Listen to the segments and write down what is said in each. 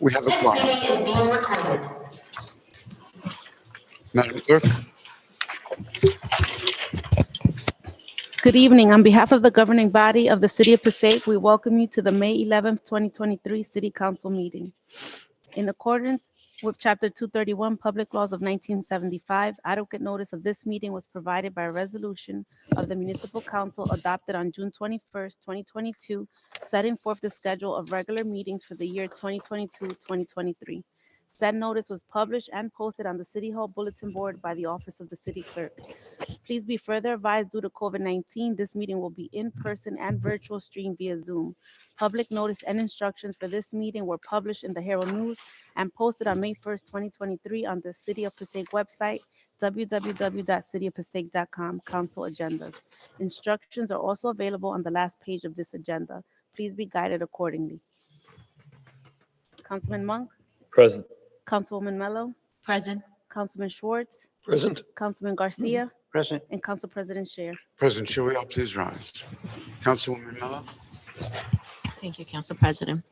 We have a quorum. Madam Clerk? Good evening. On behalf of the governing body of the City of Passaic, we welcome you to the May 11th, 2023 City Council meeting. In accordance with Chapter 231 Public Laws of 1975, adequate notice of this meeting was provided by a resolution of the Municipal Council adopted on June 21st, 2022, setting forth the schedule of regular meetings for the year 2022-2023. Said notice was published and posted on the City Hall Bulletin Board by the Office of the City Clerk. Please be further advised, due to COVID-19, this meeting will be in person and virtual stream via Zoom. Public notice and instructions for this meeting were published in the Herald News and posted on May 1st, 2023 on the City of Passaic website, www.cityofpassaic.com, council agendas. Instructions are also available on the last page of this agenda. Please be guided accordingly. Councilman Monk, Present. Councilwoman Mello, Present. Councilman Schwartz, Present. Councilman Garcia, Present. and Council President Scheer. President, shall we all please rise? Councilwoman Mello? Thank you, Council President.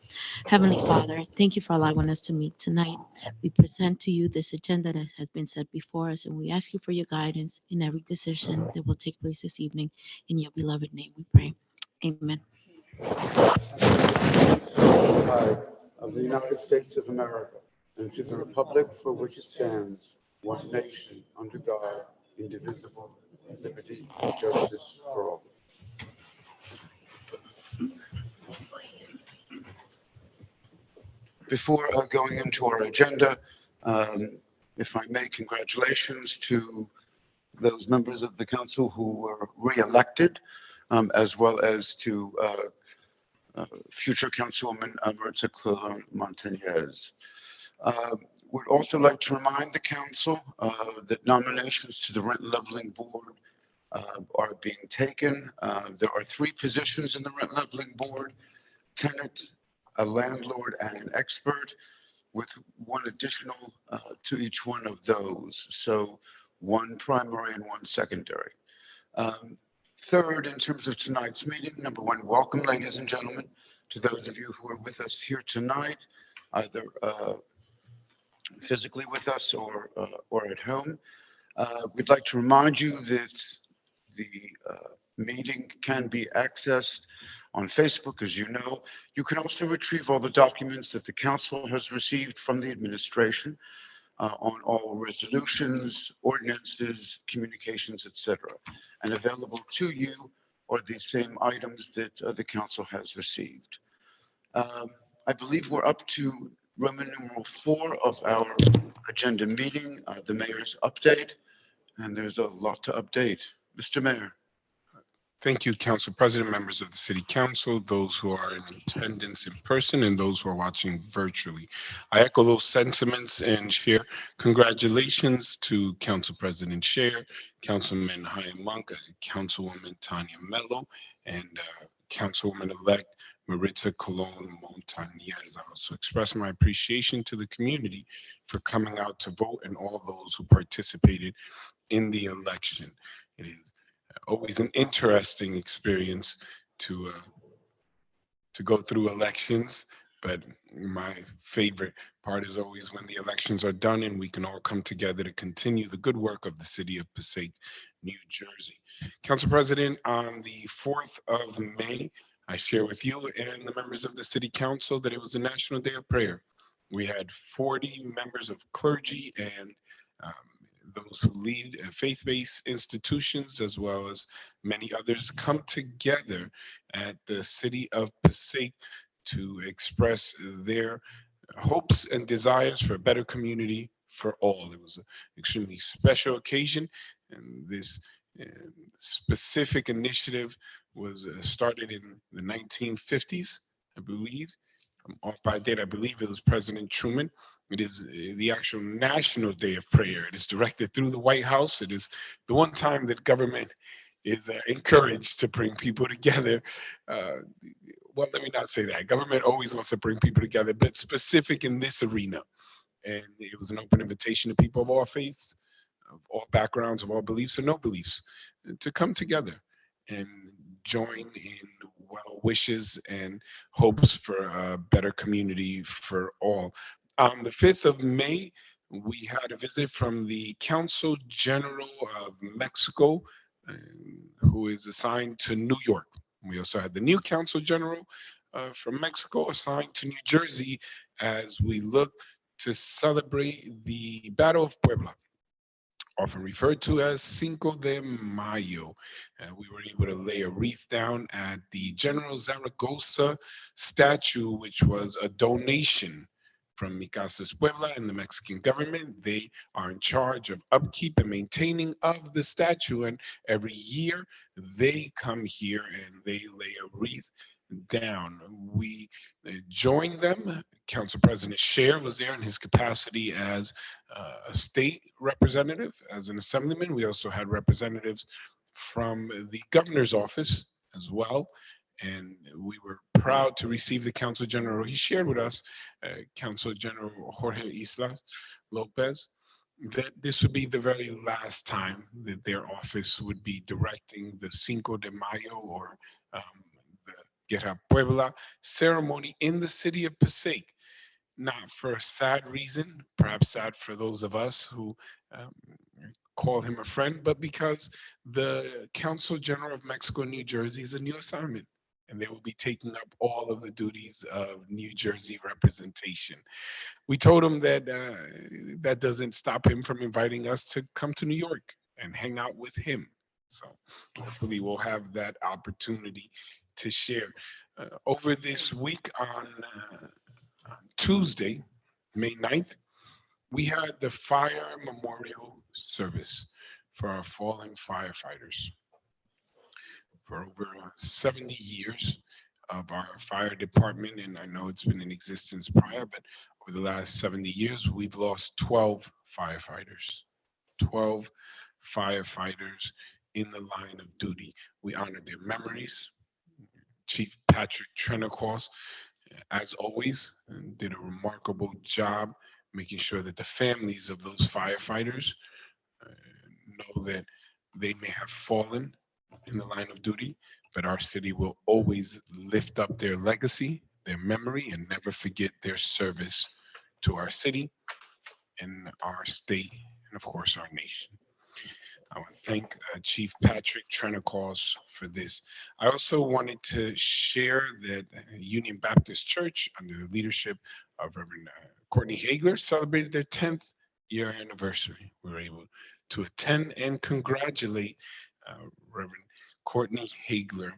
Heavenly Father, thank you for allowing us to meet tonight. We present to you this agenda that has been set before us, and we ask you for your guidance in every decision that will take place this evening. In your beloved name we pray. Amen. Of the United States of America, and to the republic for which it stands, one nation, under God, indivisible, with liberty and justice for all. Before going into our agenda, if I may, congratulations to those members of the council who were re-elected, as well as to future Councilwoman Maritza Colon Montañez. Would also like to remind the council that nominations to the Rent Leveling Board are being taken. There are 3 positions in the Rent Leveling Board: tenant, a landlord, and an expert, with 1 additional to each one of those. So 1 primary and 1 secondary. Third, in terms of tonight's meeting, number 1, welcome, ladies and gentlemen, to those of you who are with us here tonight, either physically with us or at home. We'd like to remind you that the meeting can be accessed on Facebook, as you know. You can also retrieve all the documents that the council has received from the administration on all resolutions, ordinances, communications, etc., and available to you are these same items that the council has received. I believe we're up to Roman numeral 4 of our agenda meeting, the mayor's update, and there's a lot to update. Mr. Mayor. Thank you, Council President, members of the City Council, those who are in attendance in person, and those who are watching virtually. I echo those sentiments and share congratulations to Council President Scheer, Councilman Chaim Monk, Councilwoman Tanya Mello, and Councilwoman-elect Maritza Colon Montañez. I also express my appreciation to the community for coming out to vote and all those who participated in the election. It is always an interesting experience to go through elections, but my favorite part is always when the elections are done and we can all come together to continue the good work of the City of Passaic, New Jersey. Council President, on the 4th of May, I share with you and the members of the City Council that it was a National Day of Prayer. We had 40 members of clergy and those who lead faith-based institutions, as well as many others, come together at the City of Passaic to express their hopes and desires for a better community for all. It was an extremely special occasion, and this specific initiative was started in the 1950s, I believe. I'm off by date. I believe it was President Truman. It is the actual National Day of Prayer. It is directed through the White House. It is the one time that government is encouraged to bring people together. Well, let me not say that. Government always wants to bring people together, but specific in this arena. And it was an open invitation to people of all faiths, of all backgrounds, of all beliefs or no beliefs, to come together and join in well wishes and hopes for a better community for all. On the 5th of May, we had a visit from the Council General of Mexico, uh, who is assigned to New York. We also had the new Council General from Mexico assigned to New Jersey as we look to celebrate the Battle of Puebla, often referred to as Cinco de Mayo. We were able to lay a wreath down at the General Zaragoza statue, which was a donation from Mi Casas Puebla and the Mexican government. They are in charge of upkeep and maintaining of the statue, and every year they come here and they lay a wreath down. We joined them. Council President Scher was there in his capacity as a state representative, as an assemblyman. We also had representatives from the governor's office as well. And we were proud to receive the Council General. He shared with us, Council General Jorge Islas Lopez, that this would be the very last time that their office would be directing the Cinco de Mayo, or the Guerra Puebla ceremony in the city of Passaic. Not for a sad reason, perhaps sad for those of us who um, call him a friend, but because the Council General of Mexico and New Jersey is a new assignment, and they will be taking up all of the duties of New Jersey representation. We told him that that doesn't stop him from inviting us to come to New York and hang out with him. So hopefully we'll have that opportunity to share. Over this week on Tuesday, May 9th, we had the fire memorial service for our fallen firefighters. For over 70 years of our fire department, and I know it's been in existence prior, but over the last 70 years, we've lost 12 firefighters. 12 firefighters in the line of duty. We honor their memories. Chief Patrick Trenacos, as always, did a remarkable job making sure that the families of those firefighters know that they may have fallen in the line of duty, but our city will always lift up their legacy, their memory, and never forget their service to our city and our state, and of course, our nation. I want to thank Chief Patrick Trenacos for this. I also wanted to share that Union Baptist Church, under the leadership of Reverend Courtney Hagler, celebrated their 10th year anniversary. We were able to attend and congratulate Reverend Courtney Hagler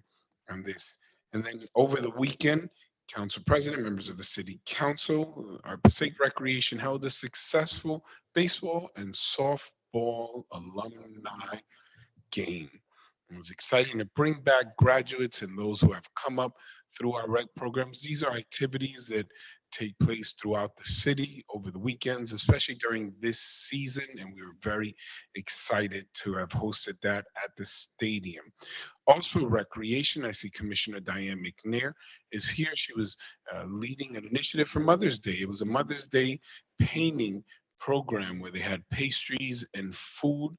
on this. And then over the weekend, Council President, members of the City Council, our Passaic Recreation held a successful baseball and softball alumni game. It was exciting to bring back graduates and those who have come up through our rec programs. These are activities that take place throughout the city over the weekends, especially during this season, and we were very excited to have hosted that at the stadium. Also, recreation, I see Commissioner Diane McNair is here. She was leading an initiative for Mother's Day. It was a Mother's Day painting program where they had pastries and food.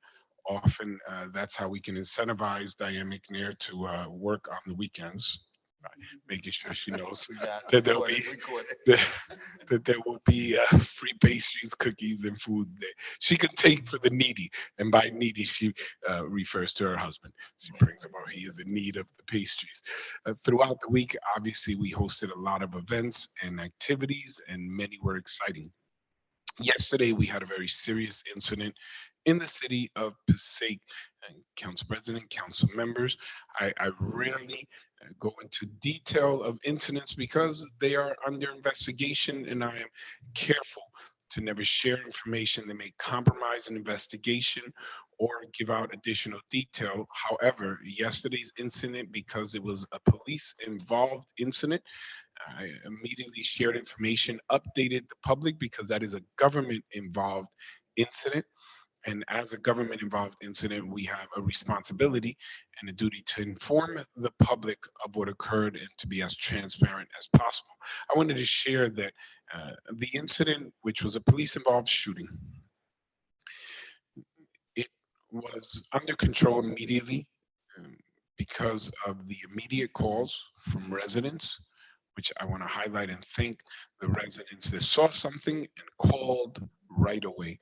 Often that's how we can incentivize Diane McNair to work on the weekends, making sure she knows that there'll be that there will be free pastries, cookies, and food that she can take for the needy. And by needy, she refers to her husband. She brings him out. He is in need of the pastries. Throughout the week, obviously, we hosted a lot of events and activities, and many were exciting. Yesterday, we had a very serious incident in the city of Passaic. Council President, council members, I rarely go into detail of incidents because they are under investigation, and I am careful to never share information that may compromise an investigation or give out additional detail. However, yesterday's incident, because it was a police involved incident, I immediately shared information, updated the public, because that is a government involved incident. And as a government involved incident, we have a responsibility and a duty to inform the public of what occurred and to be as transparent as possible. I wanted to share that the incident, which was a police involved shooting, it was under control immediately. because of the immediate calls from residents, which I want to highlight and thank the residents that saw something and called right away.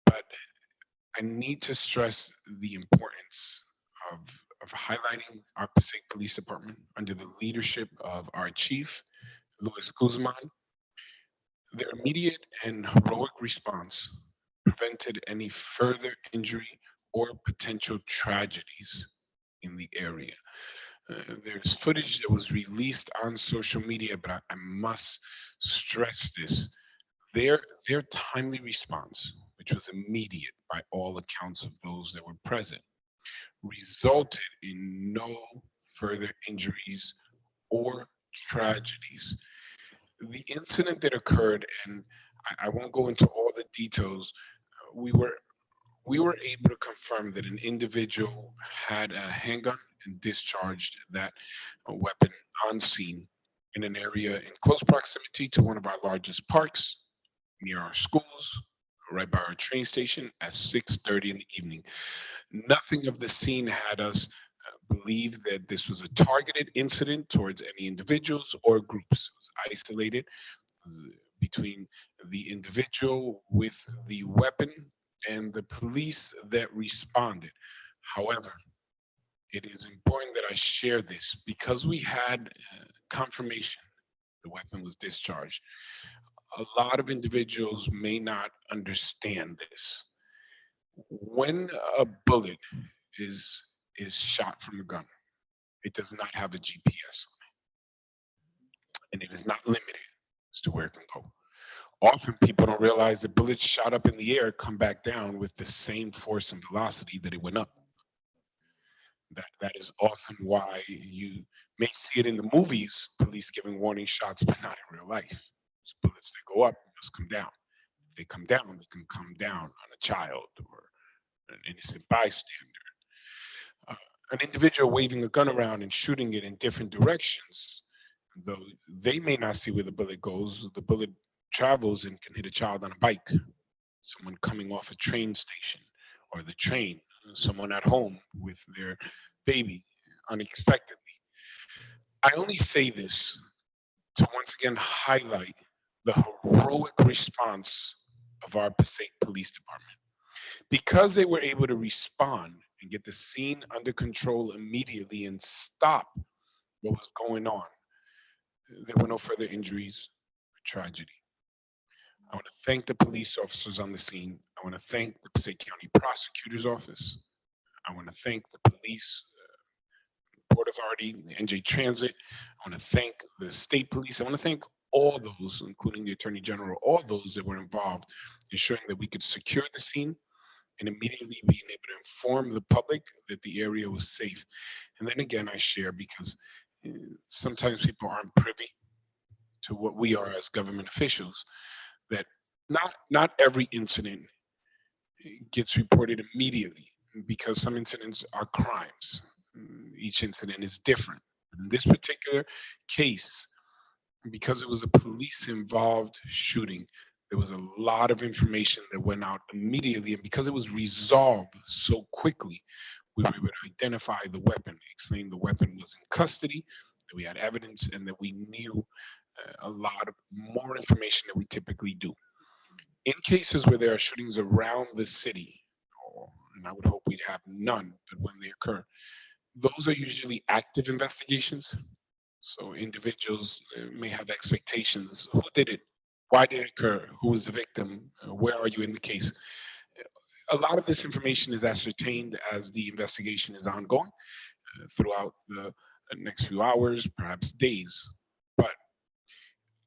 But I need to stress the importance of highlighting our Passaic Police Department under the leadership of our chief, Luis Guzman. Their immediate and heroic response prevented any further injury or potential tragedies in the area. There's footage that was released on social media, but I must stress this. Their timely response, which was immediate by all accounts of those that were present, resulted in no further injuries or tragedies. The incident that occurred, and I won't go into all the details, we were we were able to confirm that an individual had a handgun and discharged that weapon on scene in an area in close proximity to one of our largest parks, near our schools, right by our train station at 6:30 in the evening. Nothing of the scene had us believe that this was a targeted incident towards any individuals or groups. It was isolated between the individual with the weapon and the police that responded. However, it is important that I share this because we had confirmation the weapon was discharged. A lot of individuals may not understand this. When a bullet is shot from a gun, it does not have a GPS on it, and it is not limited as to where it can go. Often people don't realize that bullets shot up in the air come back down with the same force and velocity that it went up. That is often why you may see it in the movies, police giving warning shots, but not in real life. It's bullets that go up must come down. If they come down, they can come down on a child or an innocent bystander. Uh, an individual waving a gun around and shooting it in different directions, though they may not see where the bullet goes, the bullet travels and can hit a child on a bike, someone coming off a train station or the train, someone at home with their baby unexpectedly. I only say this to once again highlight the heroic response of our Passaic Police Department. Because they were able to respond and get the scene under control immediately and stop what was going on, there were no further injuries or tragedy. I want to thank the police officers on the scene. I want to thank the Passaic County Prosecutor's Office. I want to thank the police, Port Authority, the NJ Transit. I want to thank the state police. I want to thank all those, including the Attorney General, all those that were involved, ensuring that we could secure the scene and immediately being able to inform the public that the area was safe. And then again, I share because sometimes people aren't privy to what we are as government officials, that not every incident gets reported immediately because some incidents are crimes. Each incident is different. In this particular case, because it was a police involved shooting, there was a lot of information that went out immediately. And because it was resolved so quickly, we were able to identify the weapon, explain the weapon was in custody, that we had evidence, and that we knew a lot of more information than we typically do. In cases where there are shootings around the city, and I would hope we'd have none, but when they occur, those are usually active investigations. So individuals may have expectations. Who did it? Why did it occur? Who was the victim? Where are you in the case? A lot of this information is ascertained as the investigation is ongoing throughout the next few hours, perhaps days. But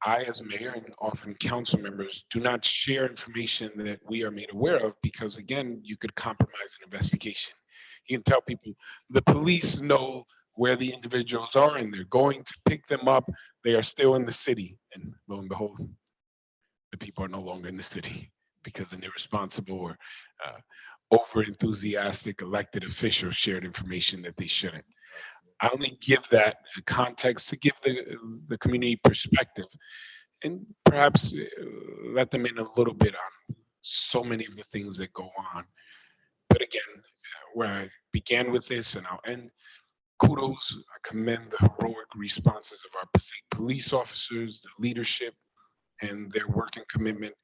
I, as mayor, and often council members, do not share information that we are made aware of because, again, you could compromise an investigation. You can tell people the police know where the individuals are and they're going to pick them up. They are still in the city. And lo and behold, the people are no longer in the city because an irresponsible or over enthusiastic elected official shared information that they shouldn't. I only give that context to give the community perspective and perhaps let them in a little bit on so many of the things that go on. But again, where I began with this and I'll end. Kudos, I commend the heroic responses of our Passaic police officers, the leadership, and their work and commitment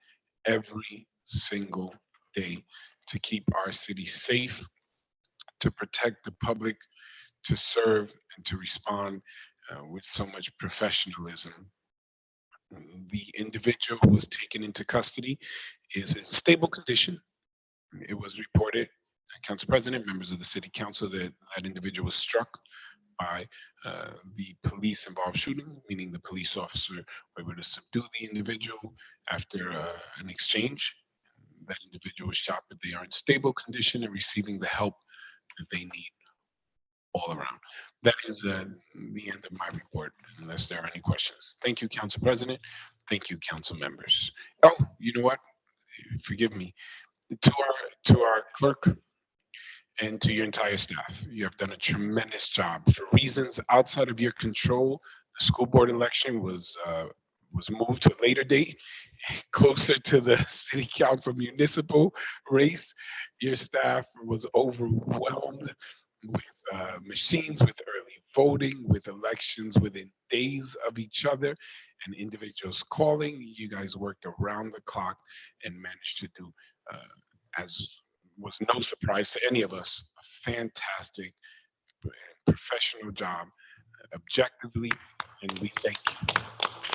every single day to keep our city safe, to protect the public, to serve, and to respond with so much professionalism. The individual who was taken into custody is in stable condition. It was reported, Council President, members of the City Council, that that individual was struck by the police involved shooting, meaning the police officer were able to subdue the individual after an exchange. That individual was shot, but they are in stable condition and receiving the help that they need all around. That is the end of my report, unless there are any questions. Thank you, Council President. Thank you, council members. Oh, you know what? Forgive me. To our clerk and to your entire staff, you have done a tremendous job. For reasons outside of your control, the school board election was moved to a later date, closer to the city council municipal race. Your staff was overwhelmed with machines, with early voting, with elections within days of each other, and individuals calling. You guys worked around the clock and managed to do, as was no surprise to any of us, a fantastic professional job, objectively, and we thank you.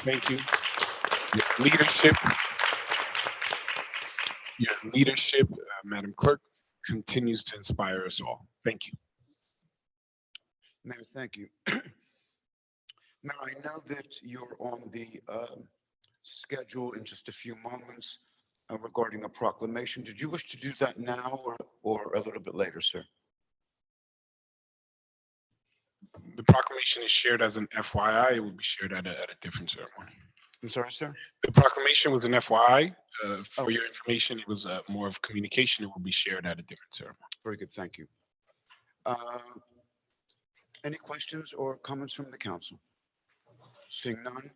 Thank you. Your leadership, Madam Clerk, continues to inspire us all. Thank you. Mayor, thank you. Mayor, I know that you're on the schedule in just a few moments regarding a proclamation. Did you wish to do that now or a little bit later, sir? The proclamation is shared as an FYI. It will be shared at a different ceremony. I'm sorry, sir? The proclamation was an FYI. For your information, it was more of communication. It will be shared at a different ceremony. Very good, thank you. Any questions or comments from the council? Seeing none,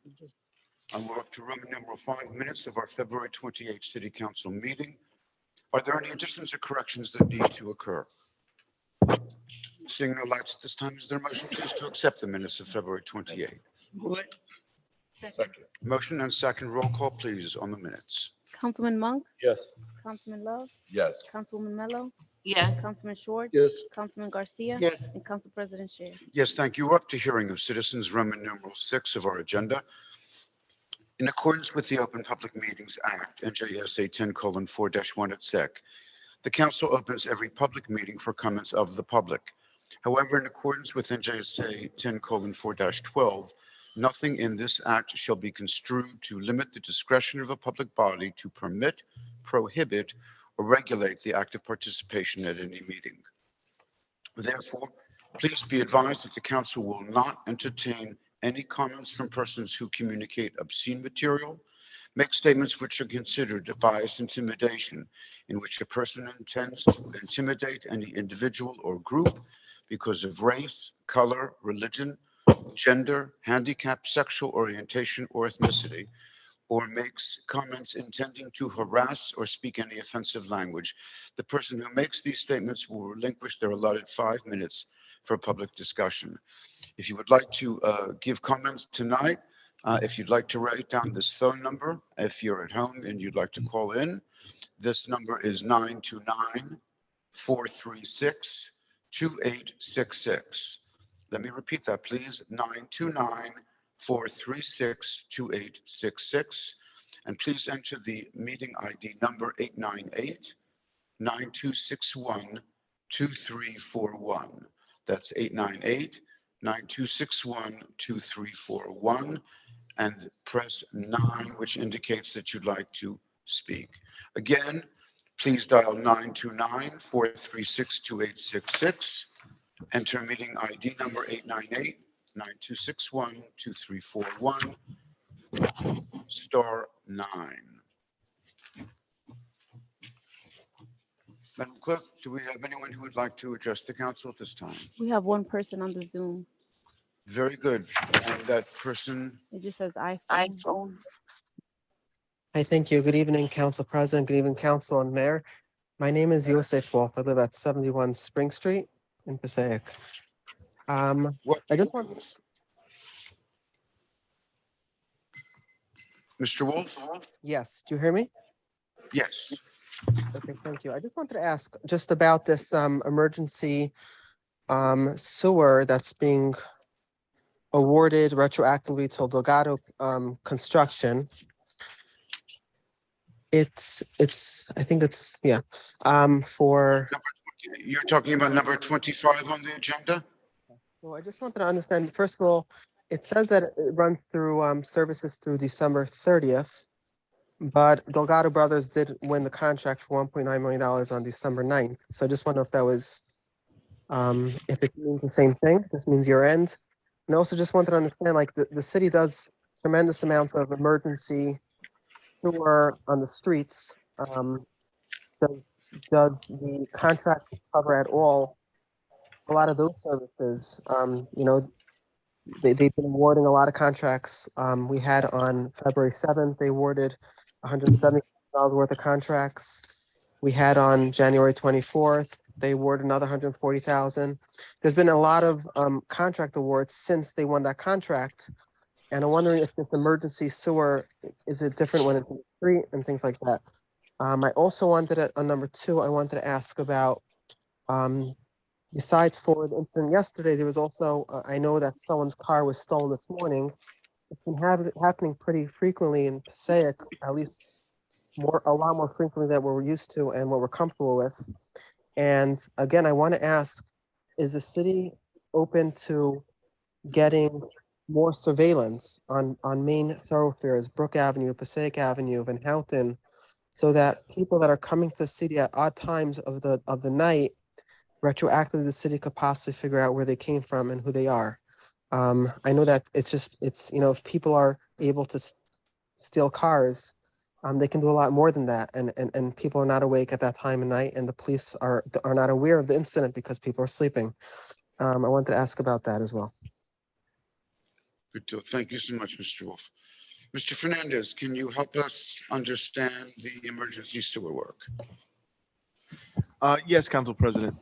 we're up to Roman numeral 5 minutes of our February 28th City Council meeting. Are there any additions or corrections that need to occur? Seeing no lights at this time, is there a motion please to accept the minutes of February 28th? Second. Motion and second, roll call please on the minutes. Councilman Monk, Yes. Councilman Love, Yes. Councilwoman Mello, Yes. Councilman Short, Yes. Councilman Garcia, Yes. and Council President Sher. Yes, thank you. We're up to hearing of citizens, Roman numeral 6 of our agenda. In accordance with the Open Public Meetings Act, NJSA 10:4-1 et sec, the council opens every public meeting for comments of the public. However, in accordance with NJSA 10:4-12, nothing in this act shall be construed to limit the discretion of a public body to permit, prohibit, or regulate the active participation at any meeting. Therefore, please be advised that the council will not entertain any comments from persons who communicate obscene material, make statements which are considered bias intimidation, in which a person intends to intimidate any individual or group because of race, color, religion, gender, handicap, sexual orientation, or ethnicity, or makes comments intending to harass or speak any offensive language. The person who makes these statements will relinquish their allotted 5 minutes for public discussion. If you would like to give comments tonight, if you'd like to write down this phone number, if you're at home and you'd like to call in, this number is 929-436-2866. Let me repeat that, please. 929-436-2866. And please enter the meeting ID number 898-9261-2341. That's 898-9261-2341. And press 9, which indicates that you'd like to speak. Again, please dial 929-436-2866. Enter meeting ID number 898-9261-2341, *9. Madam Clerk, do we have anyone who would like to address the council at this time? We have one person on the Zoom. Very good. And that person, It just says iPhone. Hi, thank you. Good evening, Council President. Good evening, Council and Mayor. My name is Yosef Wolf. I live at 71 Spring Street. in Passaic. What, I just want, Mr. Wolf? yes, do you hear me? Yes. Okay, thank you. I just wanted to ask just about this emergency sewer that's being awarded retroactively till Delgado construction. I think it's, yeah, for, You're talking about number 25 on the agenda? well, I just wanted to understand, first of all, it says that it runs through services through December 30th. But Delgado Brothers did win the contract for $1.9 million on December 9th. So I just wonder if that was, if it means the same thing, this means your end. And I also just wanted to understand, like, the city does tremendous amounts of emergency sewer on the streets. Does, does the contract cover at all a lot of those services? They've been awarding a lot of contracts. We had on February 7th, they awarded $170,000 worth of contracts. We had on January 24th, they awarded another 140,000. There's been a lot of contract awards since they won that contract. And I'm wondering if this emergency sewer, is it different when it's in the street and things like that? I also wanted to, on number 2, I wanted to ask about, besides for the incident yesterday, there was also, I know that someone's car was stolen this morning. It's been happening pretty frequently in Passaic, at least a lot more frequently than we're used to and what we're comfortable with. And again, I want to ask, is the city open to getting more surveillance on main thoroughfares, Brook Avenue, Passaic Avenue, Van Houten, so that people that are coming to the city at odd times of the night, retroactively the city could possibly figure out where they came from and who they are. I know that it's if people are able to steal cars, they can do a lot more than that, and people are not awake at that time of night, and the police are not aware of the incident because people are sleeping. I wanted to ask about that as well. Good deal. Thank you so much, Mr. Wolf. Mr. Fernandez, can you help us understand the emergency sewer work? Yes, Council President.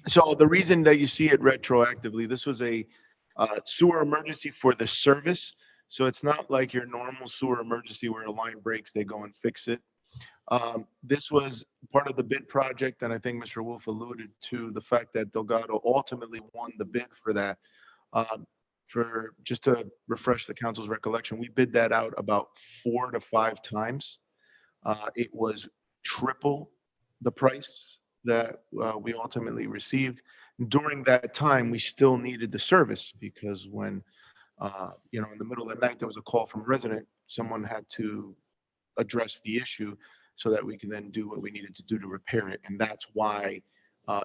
So the reason that you see it retroactively, this was a sewer emergency for the service. So it's not like your normal sewer emergency where a line breaks, they go and fix it. This was part of the bid project, and I think Mr. Wolf alluded to the fact that Delgado ultimately won the bid for that. For just to refresh the council's recollection, we bid that out about 4 to 5 times. It was triple the price that we ultimately received. During that time, we still needed the service because when, in the middle of the night, there was a call from a resident, someone had to address the issue so that we can then do what we needed to do to repair it. And that's why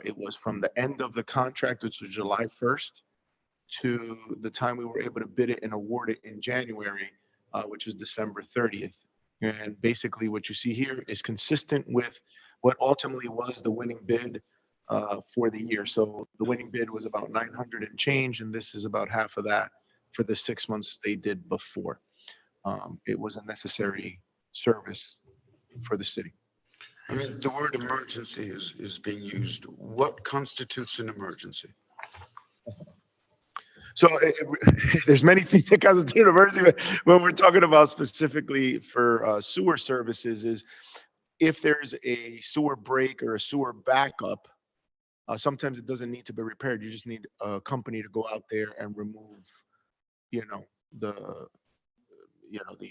it was from the end of the contract, which was July 1st, to the time we were able to bid it and award it in January, which is December 30th. And basically what you see here is consistent with what ultimately was the winning bid for the year. So the winning bid was about 900 and change, and this is about half of that for the 6 months they did before. It was a necessary service for the city. I mean, the word emergency is being used. What constitutes an emergency? So there's many things that constitute an emergency, but when we're talking about specifically for sewer services is if there's a sewer break or a sewer backup, sometimes it doesn't need to be repaired. You just need a company to go out there and remove, the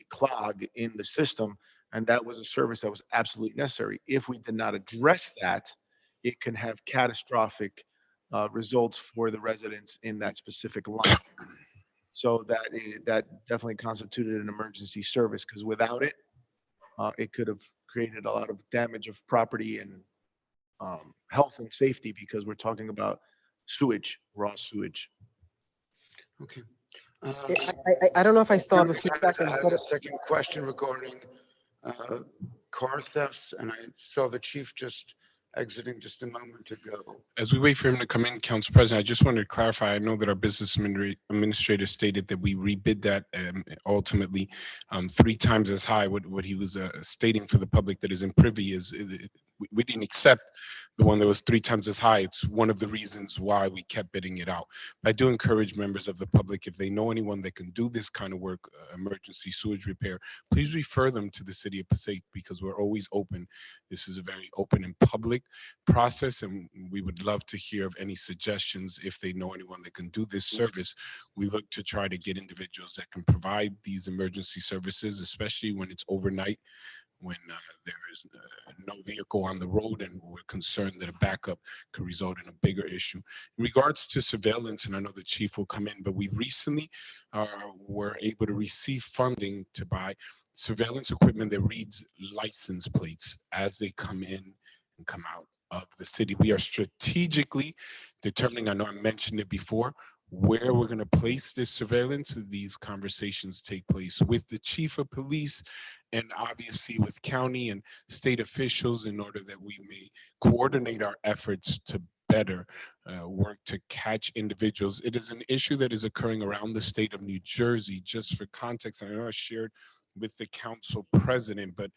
clog in the system. And that was a service that was absolutely necessary. If we did not address that, it can have catastrophic results for the residents in that specific line. So that definitely constituted an emergency service because without it, it could have created a lot of damage of property and health and safety because we're talking about sewage, raw sewage. Okay. I don't know if I still have a few I seconds. had a second question regarding car thefts, and I saw the chief just exiting just a moment ago. As we wait for him to come in, Council President, I just wanted to clarify. I know that our business administrator stated that we rebid that ultimately 3 times as high. What he was stating for the public that is in privy is we didn't accept the one that was 3 times as high. It's one of the reasons why we kept bidding it out. But I do encourage members of the public, if they know anyone that can do this kind of work, emergency sewage repair, please refer them to the city of Passaic, because we're always open. This is a very open and public process, and we would love to hear of any suggestions. If they know anyone that can do this service, we look to try to get individuals that can provide these emergency services, especially when it's overnight, when there is no vehicle on the road, and we're concerned that a backup could result in a bigger issue. In regards to surveillance, and I know the chief will come in, but we recently were able to receive funding to buy surveillance equipment that reads license plates as they come in and come out of the city. We are strategically determining, I know I mentioned it before, where we're going to place this surveillance. These conversations take place with the chief of police and obviously with county and state officials, in order that we may coordinate our efforts to better work to catch individuals. It is an issue that is occurring around the state of New Jersey. Just for context, I know I shared with the council president, but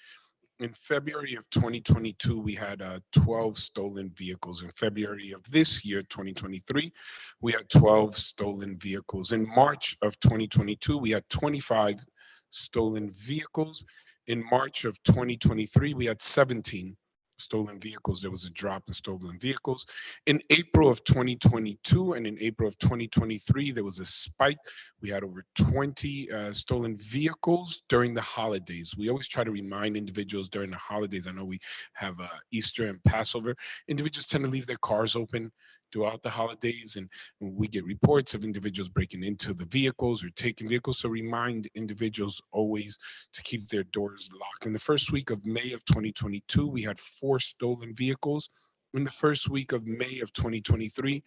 in February of 2022, we had 12 stolen vehicles. In February of this year, 2023, we had 12 stolen vehicles. In March of 2022, we had 25 stolen vehicles. In March of 2023, we had 17 stolen vehicles. There was a drop in stolen vehicles. In April of 2022 and in April of 2023, there was a spike. We had over 20 stolen vehicles during the holidays. We always try to remind individuals during the holidays. I know we have Easter and Passover. Individuals tend to leave their cars open throughout the holidays, and we get reports of individuals breaking into the vehicles or taking vehicles. So remind individuals always to keep their doors locked. In the first week of May of 2022, we had 4 stolen vehicles. In the first week of May of 2023,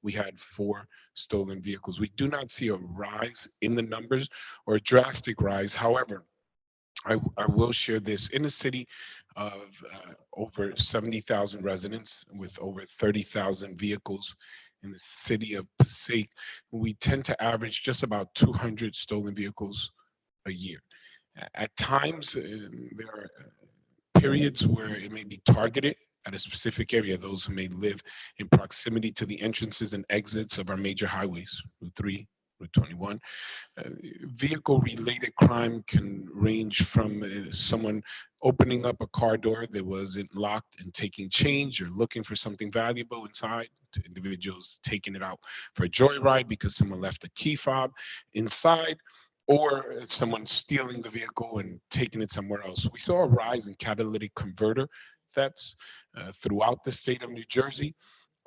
we had 4 stolen vehicles. We do not see a rise in the numbers or a drastic rise. However, I will share this. In a city of over 70,000 residents with over 30,000 vehicles in the city of Passaic, we tend to average just about 200 stolen vehicles a year. At times, there are periods where it may be targeted at a specific area, those who may live in proximity to the entrances and exits of our major highways, Route 3, Route 21. Vehicle-related crime can range from someone opening up a car door that wasn't locked and taking change or looking for something valuable inside, to individuals taking it out for a joyride because someone left a key fob inside, or someone stealing the vehicle and taking it somewhere else. We saw a rise in catalytic converter thefts throughout the state of New Jersey.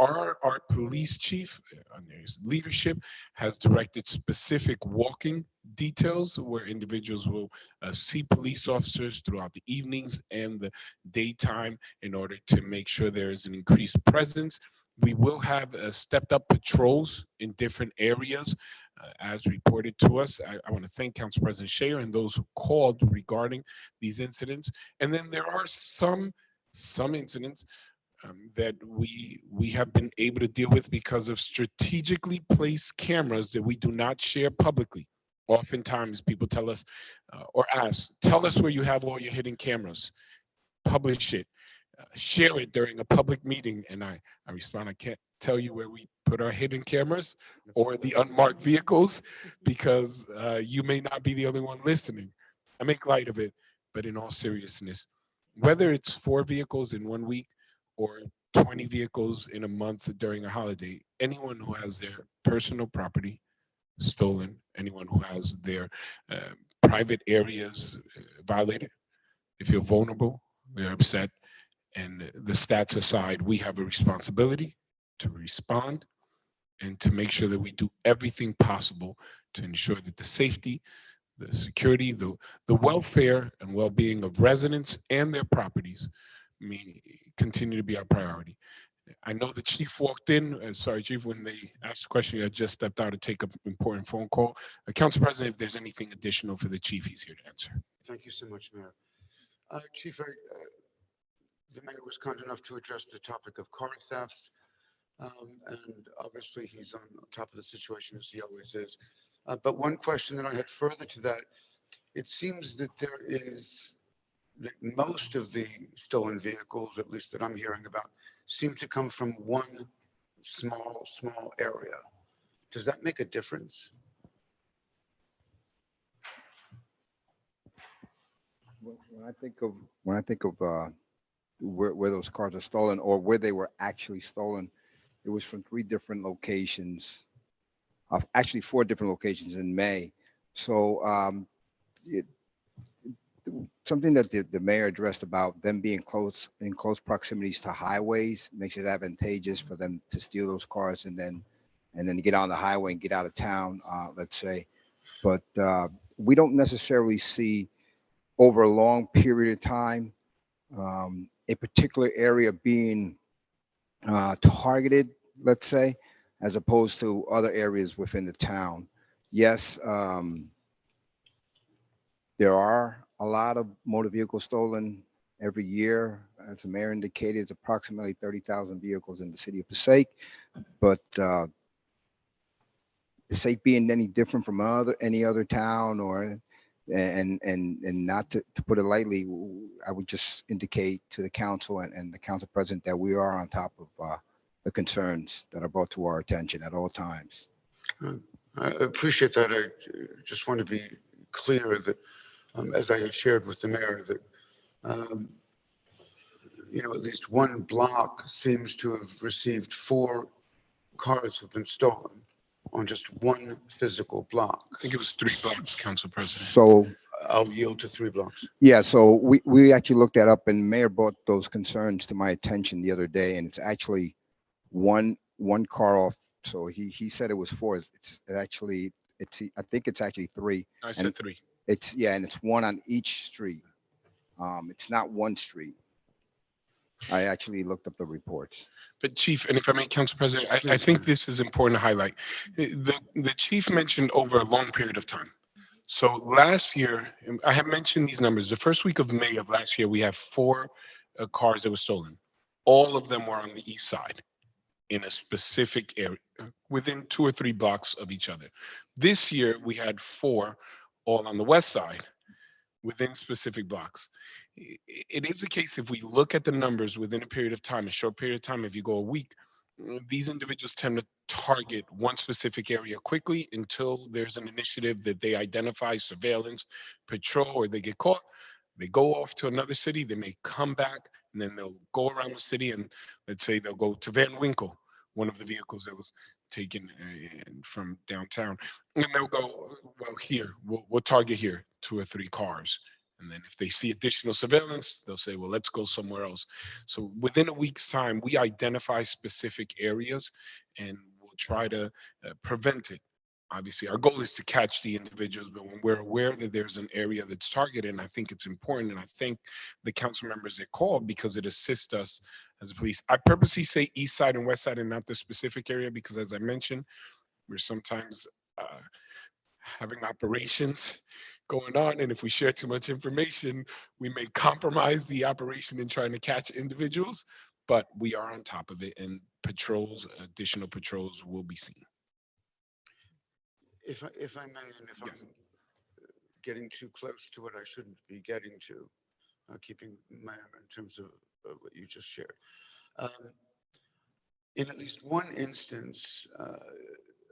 Our police chief, under his leadership, has directed specific walking details where individuals will see police officers throughout the evenings and the daytime in order to make sure there is an increased presence. We will have stepped up patrols in different areas as reported to us. I want to thank Council President Shayer and those who called regarding these incidents. And then there are some incidents that we have been able to deal with because of strategically placed cameras that we do not share publicly. Oftentimes people tell us or ask, tell us where you have all your hidden cameras, publish it, share it during a public meeting. And I respond, I can't tell you where we put our hidden cameras or the unmarked vehicles, because you may not be the only one listening. I make light of it, but in all seriousness, whether it's 4 vehicles in 1 week or 20 vehicles in a month during a holiday, anyone who has their personal property stolen, anyone who has their private areas violated, they feel vulnerable, they're upset, and the stats aside, we have a responsibility to respond and to make sure that we do everything possible to ensure that the safety, the security, the welfare and well-being of residents and their properties continue to be our priority. I know the chief walked in. Sorry, Chief, when they asked the question, I just stepped out to take an important phone call. Council President, if there's anything additional for the chief, he's here to answer. Thank you so much, Mayor. Chief, the mayor was kind enough to address the topic of car thefts. And obviously he's on top of the situation, as he always is. But one question that I had further to that, it seems that there is that most of the stolen vehicles, at least that I'm hearing about, seem to come from one small area. Does that make a difference? When I think of where those cars are stolen or where they were actually stolen, it was from 3 different locations, actually 4 different locations in May. So something that the mayor addressed about them being in close proximities to highways makes it advantageous for them to steal those cars and then get on the highway and get out of town, let's say. But we don't necessarily see over a long period of time a particular area being targeted, let's say, as opposed to other areas within the town. Yes, there are a lot of motor vehicles stolen every year. As the mayor indicated, it's approximately 30,000 vehicles in the city of Passaic. But Passaic being any different from any other town, or and not to put it lightly, I would just indicate to the council and the council president that we are on top of the concerns that are brought to our attention at all times. I appreciate that. I just want to be clear that, as I had shared with the mayor, that at least one block seems to have received 4 cars have been stolen on just one physical block. I think it was 3 blocks, Council President. So I'll yield to 3 blocks. yeah, so we actually looked that up, and Mayor brought those concerns to my attention the other day, and it's actually one car off. So he said it was 4. It's actually I think it's actually 3. I said And 3. and it's 1 on each street. It's not one street. I actually looked up the reports. But Chief, and if I may, Council President, I think this is important to highlight. The Chief mentioned over a long period of time. So last year, I have mentioned these numbers. The first week of May of last year, we had 4 cars that were stolen. All of them were on the east side in a specific area, within 2 or 3 blocks of each other. This year, we had 4 all on the west side within specific blocks. It is the case, if we look at the numbers within a period of time, a short period of time, if you go a week, these individuals tend to target one specific area quickly until there's an initiative that they identify, surveillance, patrol, or they get caught. They go off to another city, they may come back, and then they'll go around the city, and let's say they'll go to Van Winkle, one of the vehicles that was taken from downtown, and they'll go, well, here, we'll target here 2 or 3 cars. And then if they see additional surveillance, they'll say, well, let's go somewhere else. So within a week's time, we identify specific areas and we'll try to prevent it. Obviously, our goal is to catch the individuals, but when we're aware that there's an area that's targeted, and I think it's important, and I thank the council members that called because it assists us as a police. I purposely say east side and west side and not the specific area because, as I mentioned, we're sometimes having operations going on, and if we share too much information, we may compromise the operation in trying to catch individuals, but we are on top of it, and additional patrols will be seen. If I may, and if Yes. I'm getting too close to what I shouldn't be getting to, keeping my in terms of what you just shared. In at least one instance,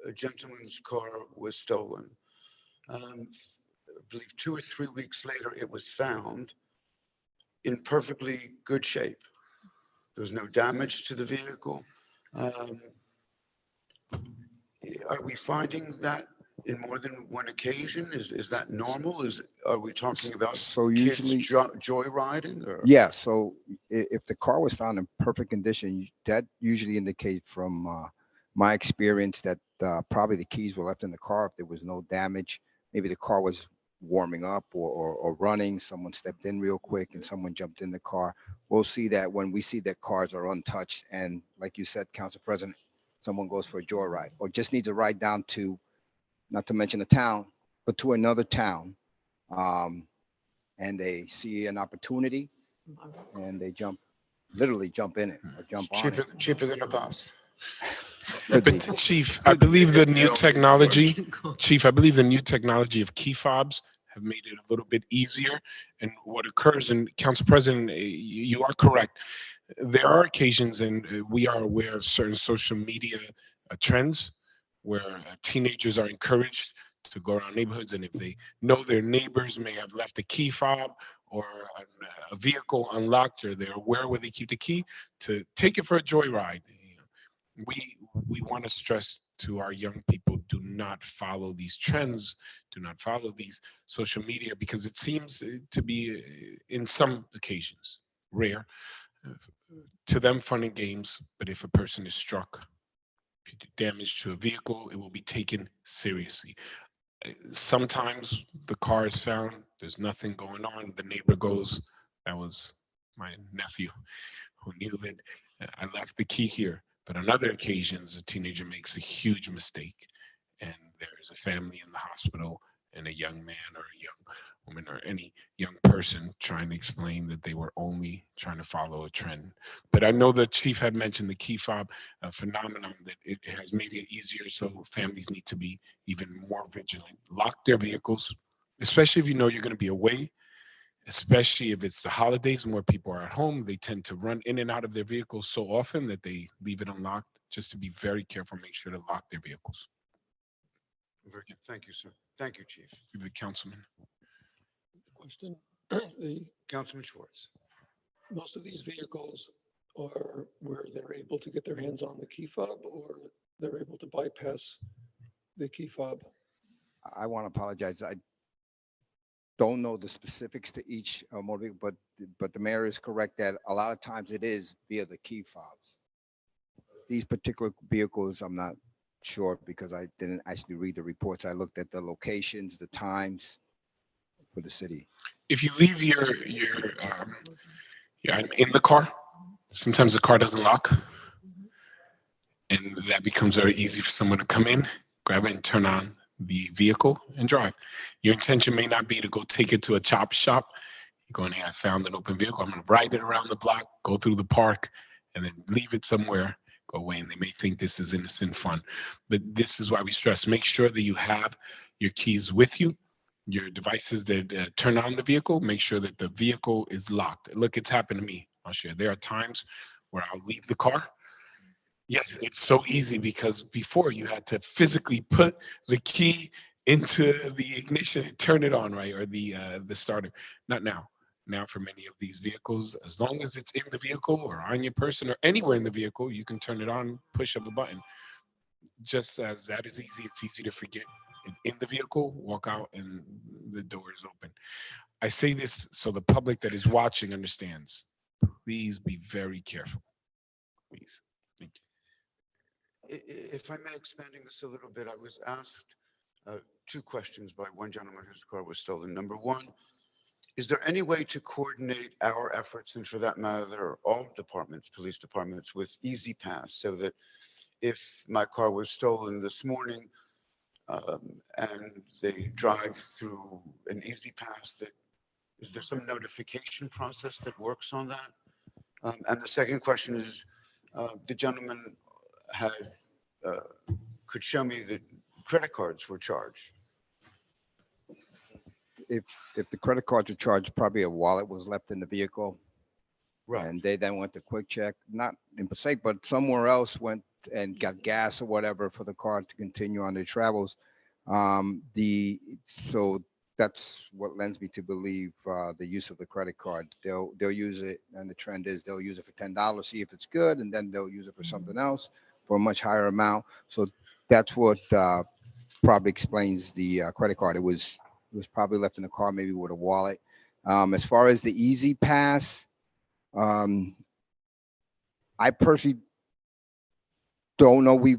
a gentleman's car was stolen. I believe 2 or 3 weeks later, it was found in perfectly good shape. There was no damage to the vehicle. Are we finding that in more than one occasion? Is that normal? Are we talking about So kids usually, joyriding? Or? yeah. So if the car was found in perfect condition, that usually indicates from my experience that probably the keys were left in the car if there was no damage. Maybe the car was warming up or running. Someone stepped in real quick and someone jumped in the car. We'll see that when we see that cars are untouched. And like you said, Council President, someone goes for a joyride or just needs a ride down to, not to mention a town, but to another town. And they see an opportunity and they literally jump in it or jump on it. Cheaper than a bus. Could be. But Chief, I believe the new technology, Chief, I believe the new technology of key fobs have made it a little bit easier. And what occurs, and Council President, you are correct. There are occasions, and we are aware of certain social media trends where teenagers are encouraged to go around neighborhoods, and if they know their neighbors may have left a key fob or a vehicle unlocked, or they're aware where they keep the key, to take it for a joyride. We want to stress to our young people, do not follow these trends, do not follow these social media, because it seems to be in some occasions rare, uh, to them fun and games, but if a person is struck, if you do damage to a vehicle, it will be taken seriously. Sometimes the car is found, there's nothing going on, the neighbor goes, that was my nephew who knew that I left the key here. But on other occasions, a teenager makes a huge mistake, and there is a family in the hospital, and a young man or a young woman or any young person trying to explain that they were only trying to follow a trend. But I know the chief had mentioned the key fob phenomenon, that it has made it easier, so families need to be even more vigilant. Lock their vehicles, especially if you know you're going to be away, especially if it's the holidays, more people are at home. They tend to run in and out of their vehicles so often that they leave it unlocked. Just to be very careful, make sure to lock their vehicles. Very good. Thank you, sir. Thank you, Chief. The councilman. Question. The, Councilman Schwartz. most of these vehicles are where they're able to get their hands on the key fob, or they're able to bypass the key fob. I want to apologize. I don't know the specifics to each motor vehicle, but the mayor is correct that a lot of times it is via the key fobs. These particular vehicles, I'm not sure because I didn't actually read the reports. I looked at the locations, the times for the city. If you leave your item in the car, sometimes the car doesn't lock, and that becomes very easy for someone to come in, grab it, and turn on the vehicle and drive. Your intention may not be to go take it to a chop shop. You're going, hey, I found an open vehicle. I'm going to ride it around the block, go through the park, and then leave it somewhere, go away. And they may think this is innocent fun. But this is why we stress, make sure that you have your keys with you, your devices that turn on the vehicle, make sure that the vehicle is locked. Look, it's happened to me. I'll share. There are times where I'll leave the car. Yes, it's so easy because before you had to physically put the key into the ignition and turn it on, right? Or the starter. Not now. Now for many of these vehicles, as long as it's in the vehicle or on your person or anywhere in the vehicle, you can turn it on, push of a button. Just as that is easy, it's easy to forget it in the vehicle, walk out, and the door is open. I say this so the public that is watching understands. Please be very careful. Please. Thank you. If I may, expanding this a little bit, I was asked two questions by one gentleman whose car was stolen. Number one, is there any way to coordinate our efforts, and for that matter, all departments, police departments, with Easy Pass, so that if my car was stolen this morning and they drive through an Easy Pass, that is there some notification process that works on that? And the second question is, the gentleman had could show me that credit cards were charged. If the credit cards were charged, probably a wallet was left in the vehicle. Right. And they then went to Quick Check, not in Passaic, but somewhere else, went and got gas or whatever for the car to continue on their travels. So that's what lends me to believe the use of the credit card. They'll use it, and the trend is they'll use it for $10, see if it's good, and then they'll use it for something else for a much higher amount. So that's what probably explains the credit card. It was probably left in the car, maybe with a wallet. As far as the Easy Pass, I personally don't know. We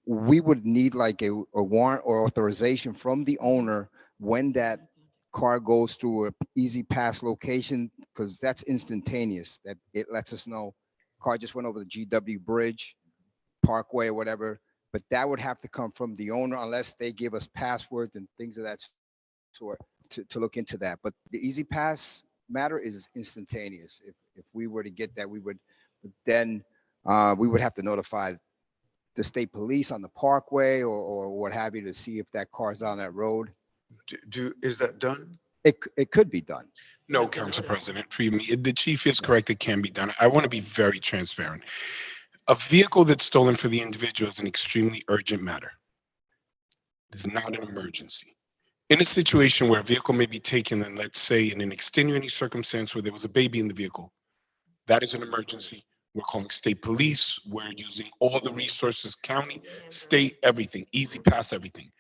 would need like a warrant or authorization from the owner when that car goes through a Easy Pass location, because that's instantaneous. That it lets us know car just went over the GW Bridge, Parkway, or whatever. But that would have to come from the owner unless they give us passwords and things of that sort to look into that. But the Easy Pass matter is instantaneous. If we were to get that, we would then we would have to notify the state police on the Parkway or what have you to see if that car's on that road. Is that done? It could be done. No, Council President, the chief is correct. It can be done. I want to be very transparent. A vehicle that's stolen for the individual is an extremely urgent matter. It's not an emergency. In a situation where a vehicle may be taken, and let's say in an extenuating circumstance where there was a baby in the vehicle, that is an emergency. We're calling state police. We're using all the resources, county, state, everything, easy pass, everything.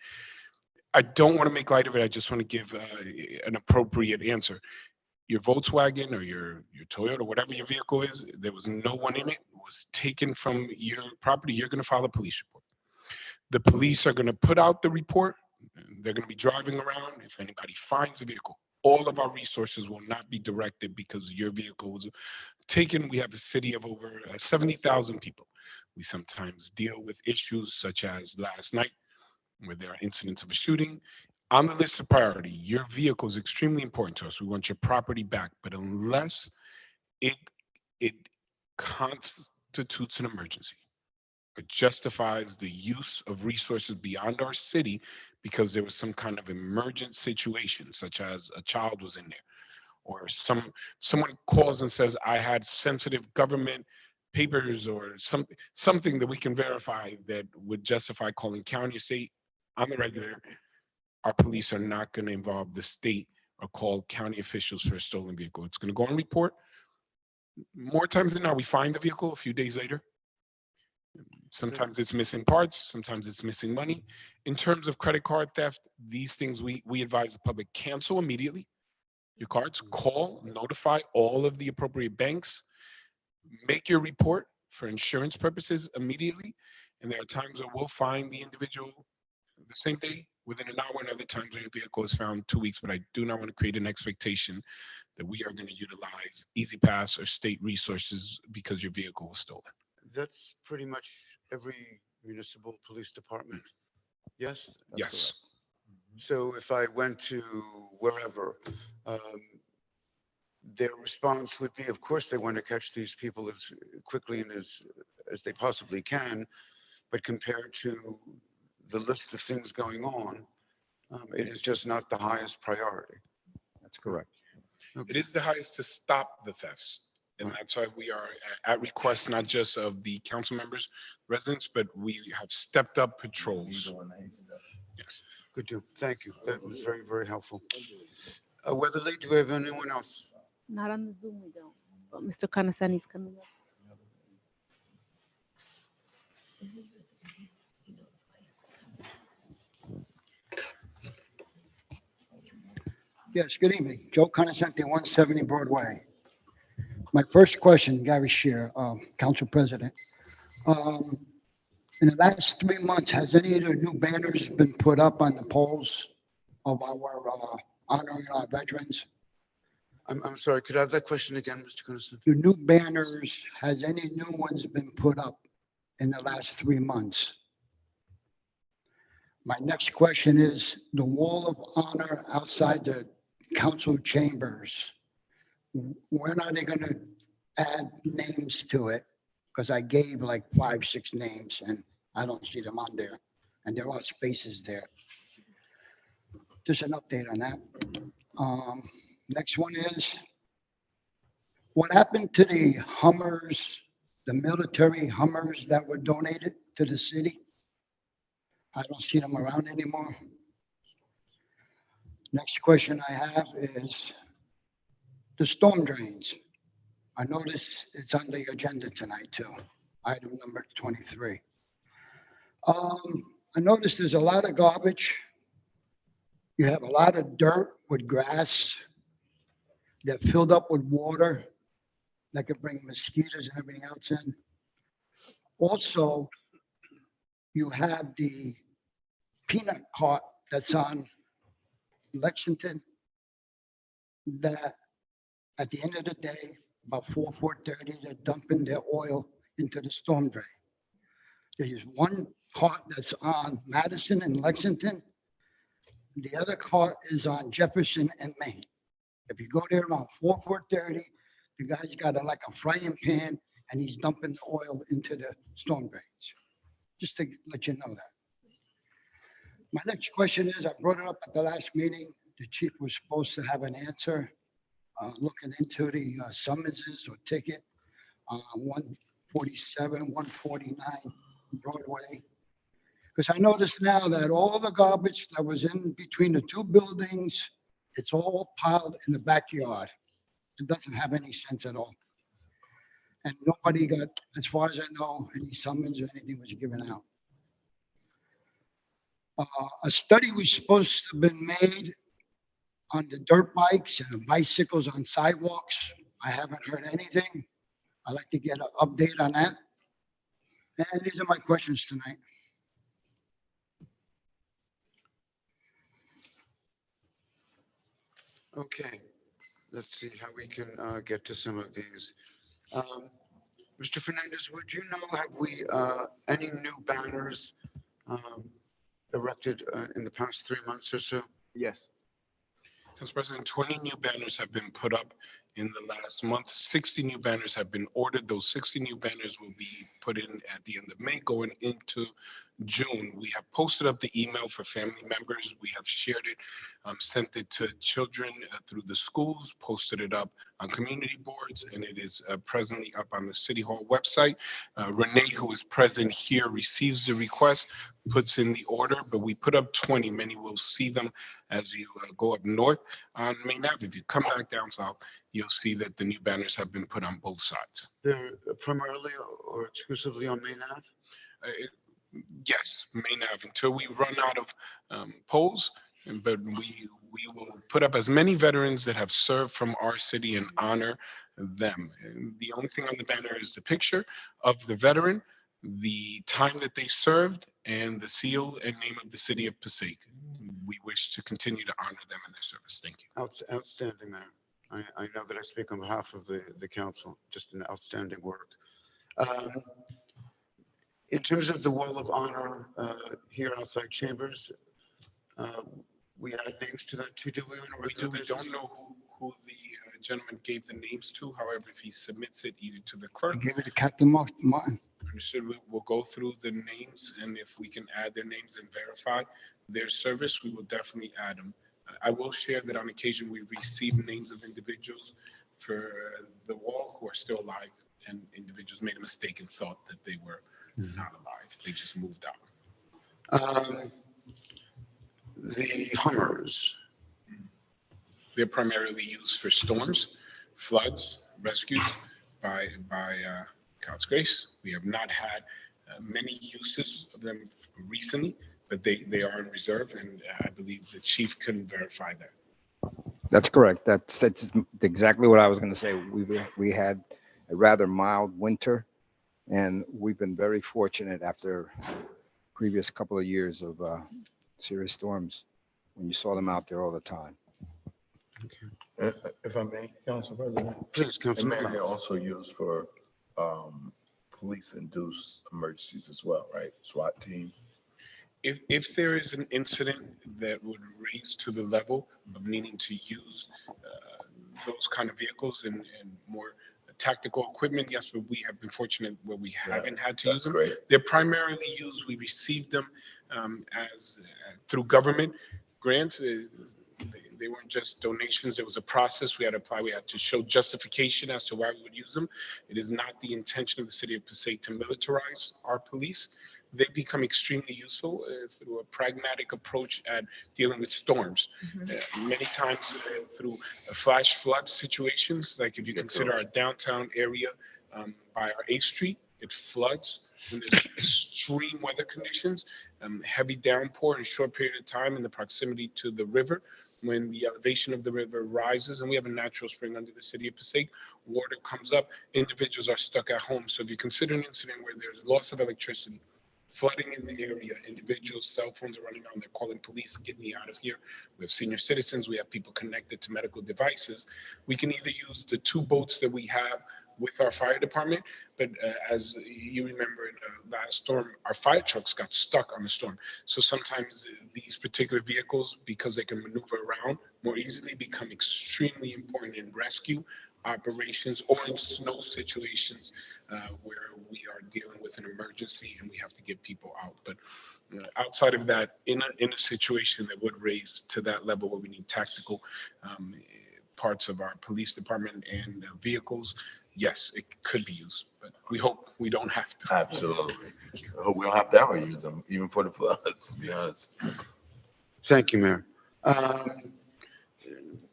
I don't want to make light of it. I just want to give an appropriate answer. Your Volkswagen or your Toyota, whatever your vehicle is, there was no one in it, was taken from your property, you're going to file a police report. The police are going to put out the report. They're going to be driving around. If anybody finds a vehicle, all of our resources will not be directed because your vehicle was taken. We have a city of over 70,000 people. We sometimes deal with issues such as last night, where there are incidents of a shooting. On the list of priority, your vehicle is extremely important to us. We want your property back, but unless it constitutes an emergency, it justifies the use of resources beyond our city because there was some kind of emergent situation, such as a child was in there, or someone calls and says, I had sensitive government papers or something that we can verify that would justify calling county or state on the regular. Our police are not going to involve the state or call county officials for a stolen vehicle. It's going to go on report. More times than not, we find the vehicle a few days later. Sometimes it's missing parts, sometimes it's missing money. In terms of credit card theft, these things we advise the public cancel immediately. Your cards, call, notify all of the appropriate banks, make your report for insurance purposes immediately. And there are times where we'll find the individual the same day, within an hour, and other times where your vehicle is found 2 weeks. But I do not want to create an expectation that we are going to utilize Easy Pass or state resources because your vehicle was stolen. That's pretty much every municipal police department. Yes? Yes. So if I went to wherever, their response would be, of course, they want to catch these people as quickly and as they possibly can. But compared to the list of things going on, it is just not the highest priority. That's correct. It is the highest to stop the thefts. And that's why we are at request, not just of the council members, residents, but we have stepped up patrols. Yes. Good deal. Thank you. That was very, very helpful. Weatherly, do we have anyone else? Not on the Zoom, we don't. But Mr. Kanasani's coming up. Yes, good evening. Joe Conoscente, 170 Broadway. My first question, Gary Shear, Council President. In the last 3 months, has any of the new banners been put up on the poles of our honoring our veterans? I'm sorry, could I have that question again, Mr. Kuniston? The new banners, has any new ones been put up in the last 3 months? My next question is the wall of honor outside the council chambers. When are they gonna add names to it? Because I gave like 5, 6 names and I don't see them on there. And there are spaces there. Just an update on that. Next one is, what happened to the Hummers, the military Hummers that were donated to the city? I don't see them around anymore. Next question I have is the storm drains. I notice it's on the agenda tonight too, item number 23. I noticed there's a lot of garbage. You have a lot of dirt with grass that filled up with water that could bring mosquitoes and everything else in. Also, you have the peanut cart that's on Lexington that at the end of the day, about 4:30, they're dumping their oil into the storm drain. There's one cart that's on Madison and Lexington. The other cart is on Jefferson and Main. If you go there around 4:30, the guy's got like a frying pan and he's dumping the oil into the storm drains. Just to let you know that. My next question is, I brought it up at the last meeting. The chief was supposed to have an answer, looking into the summonses or ticket, 147, 149 Broadway. Because I notice now that all the garbage that was in between the two buildings, it's all piled in the backyard. It doesn't have any sense at all. And nobody got, as far as I know, any summons or anything was given out. A study was supposed to have been made on the dirt bikes and the bicycles on sidewalks. I haven't heard anything. I'd like to get an update on that. And these are my questions tonight. Okay, let's see how we can get to some of these. Mr. Fernandez, would you know, have we any new banners erected in the past 3 months or so? Yes. Council President, 20 new banners have been put up in the last month. 60 new banners have been ordered. Those 60 new banners will be put in at the end of May, going into June. We have posted up the email for family members. We have shared it, sent it to children through the schools, posted it up on community boards, and it is presently up on the City Hall website. Renee, who is present here, receives the request, puts in the order, but we put up 20. Many will see them as you go up north on Main Ave. If you come back down south, you'll see that the new banners have been put on both sides. They're primarily or exclusively on Main Ave? Yes, Main Ave, until we run out of poles, but we will put up as many veterans that have served from our city and honor them. And the only thing on the banner is the picture of the veteran, the time that they served, and the seal and name of the city of Passaic. We wish to continue to honor them in their service. Thank you. Outstanding, Mayor. I know that I speak on behalf of the council, just an outstanding work. In terms of the wall of honor here outside Chambers, we add names to that too, do we? On a We regular do. We basis? don't know who the gentleman gave the names to. However, if he submits it either to the clerk, Give it to Captain Martin. understood, we'll go through the names, and if we can add their names and verify their service, we will definitely add them. I will share that on occasion we receive names of individuals for the wall who are still alive, and individuals made a mistake and thought that they were not alive. They just moved out. The Hummers, They're primarily used for storms, floods, rescues by God's grace. We have not had many uses of them recently, but they are in reserve, and I believe the chief can verify that. That's correct. That's exactly what I was going to say. We had a rather mild winter, and we've been very fortunate after previous couple of years of serious storms when you saw them out there all the time. If I may, Council President, please, and Councilman. they're also used for police-induced emergencies as well, right? SWAT team. If there is an incident that would raise to the level of needing to use those kind of vehicles and more tactical equipment, yes, but we have been fortunate where we haven't had to use them. Great. They're primarily used, we received them as through government grants. They weren't just donations. There was a process we had to apply. We had to show justification as to why we would use them. It is not the intention of the city of Passaic to militarize our police. They become extremely useful through a pragmatic approach at dealing with storms. Many times through flash flood situations, like if you consider our downtown area by our 8th Street, it floods when there's extreme weather conditions, heavy downpour in a short period of time in the proximity to the river. When the elevation of the river rises, and we have a natural spring under the city of Passaic, water comes up, individuals are stuck at home. So if you consider an incident where there's loss of electricity, flooding in the area, individuals' cell phones are running around, they're calling police, get me out of here. We have senior citizens, we have people connected to medical devices. We can either use the 2 boats that we have with our fire department, but as you remember in the last storm, our fire trucks got stuck on the storm. So sometimes these particular vehicles, because they can maneuver around more easily, become extremely important in rescue operations or in snow situations where we are dealing with an emergency and we have to get people out. But outside of that, in a situation that would raise to that level where we need tactical parts of our police department and vehicles, yes, it could be used, but we hope we don't have to. Absolutely. I hope we don't have to ever use them, even for the floods, to be honest. Thank you, Mayor.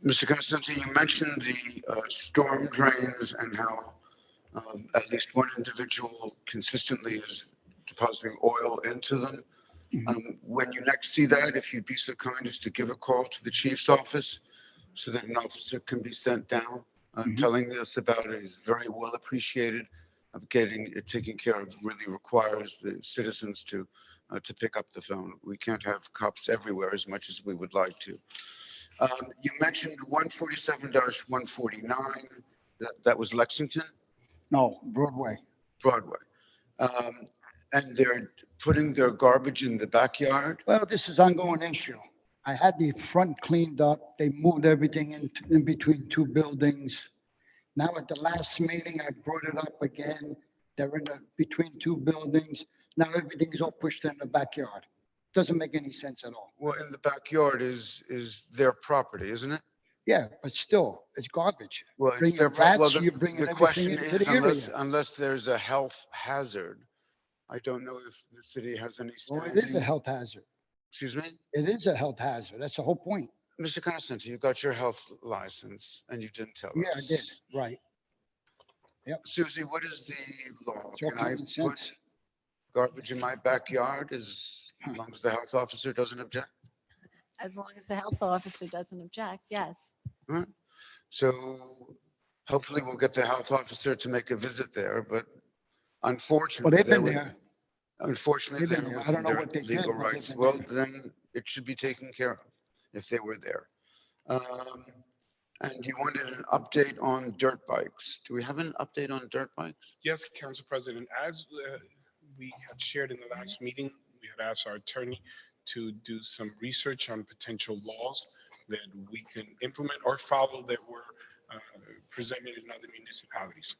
Mr. Constantine, you mentioned the storm drains and how at least one individual consistently is depositing oil into them. When you next see that, if you'd be so kind as to give a call to the chief's office so that an officer can be sent down, telling us about it is very well appreciated. Of getting it taken care of really requires the citizens to pick up the phone. We can't have cops everywhere as much as we would like to. You mentioned 147-149. That was Lexington, No, Broadway. Broadway. And they're putting their garbage in the backyard. Well, this is ongoing issue. I had the front cleaned up. They moved everything in between two buildings. Now at the last meeting, I brought it up again. They're between two buildings. Now everything is all pushed in the backyard. Doesn't make any sense at all. Well, in the backyard is their property, isn't it? Yeah, but still, it's garbage. Well, it's Bringing their, well, rats, you're bringing the everything question into is, the area. unless there's a health hazard, I don't know if the city has any Well, standing. it is a health hazard. Excuse me? It is a health hazard. That's the whole point. Mr. Constantine, you got your health license and you didn't tell Yeah, I us. did, right. Susie, what is the law? It's all Can I common sense. put garbage in my backyard as long as the health officer doesn't object? As long as the health officer doesn't object, yes. So hopefully we'll get the health officer to make a visit there, but Well, unfortunately. they've been they were- there. Unfortunately, They've been they're there. I within don't know their what they did, legal but they've rights. been Well, there. then it should be taken care of if they were there. And you wanted an update on dirt bikes. Do we have an update on dirt bikes? Yes, Council President, as we had shared in the last meeting, we had asked our attorney to do some research on potential laws that we can implement or follow that were presented in other municipalities.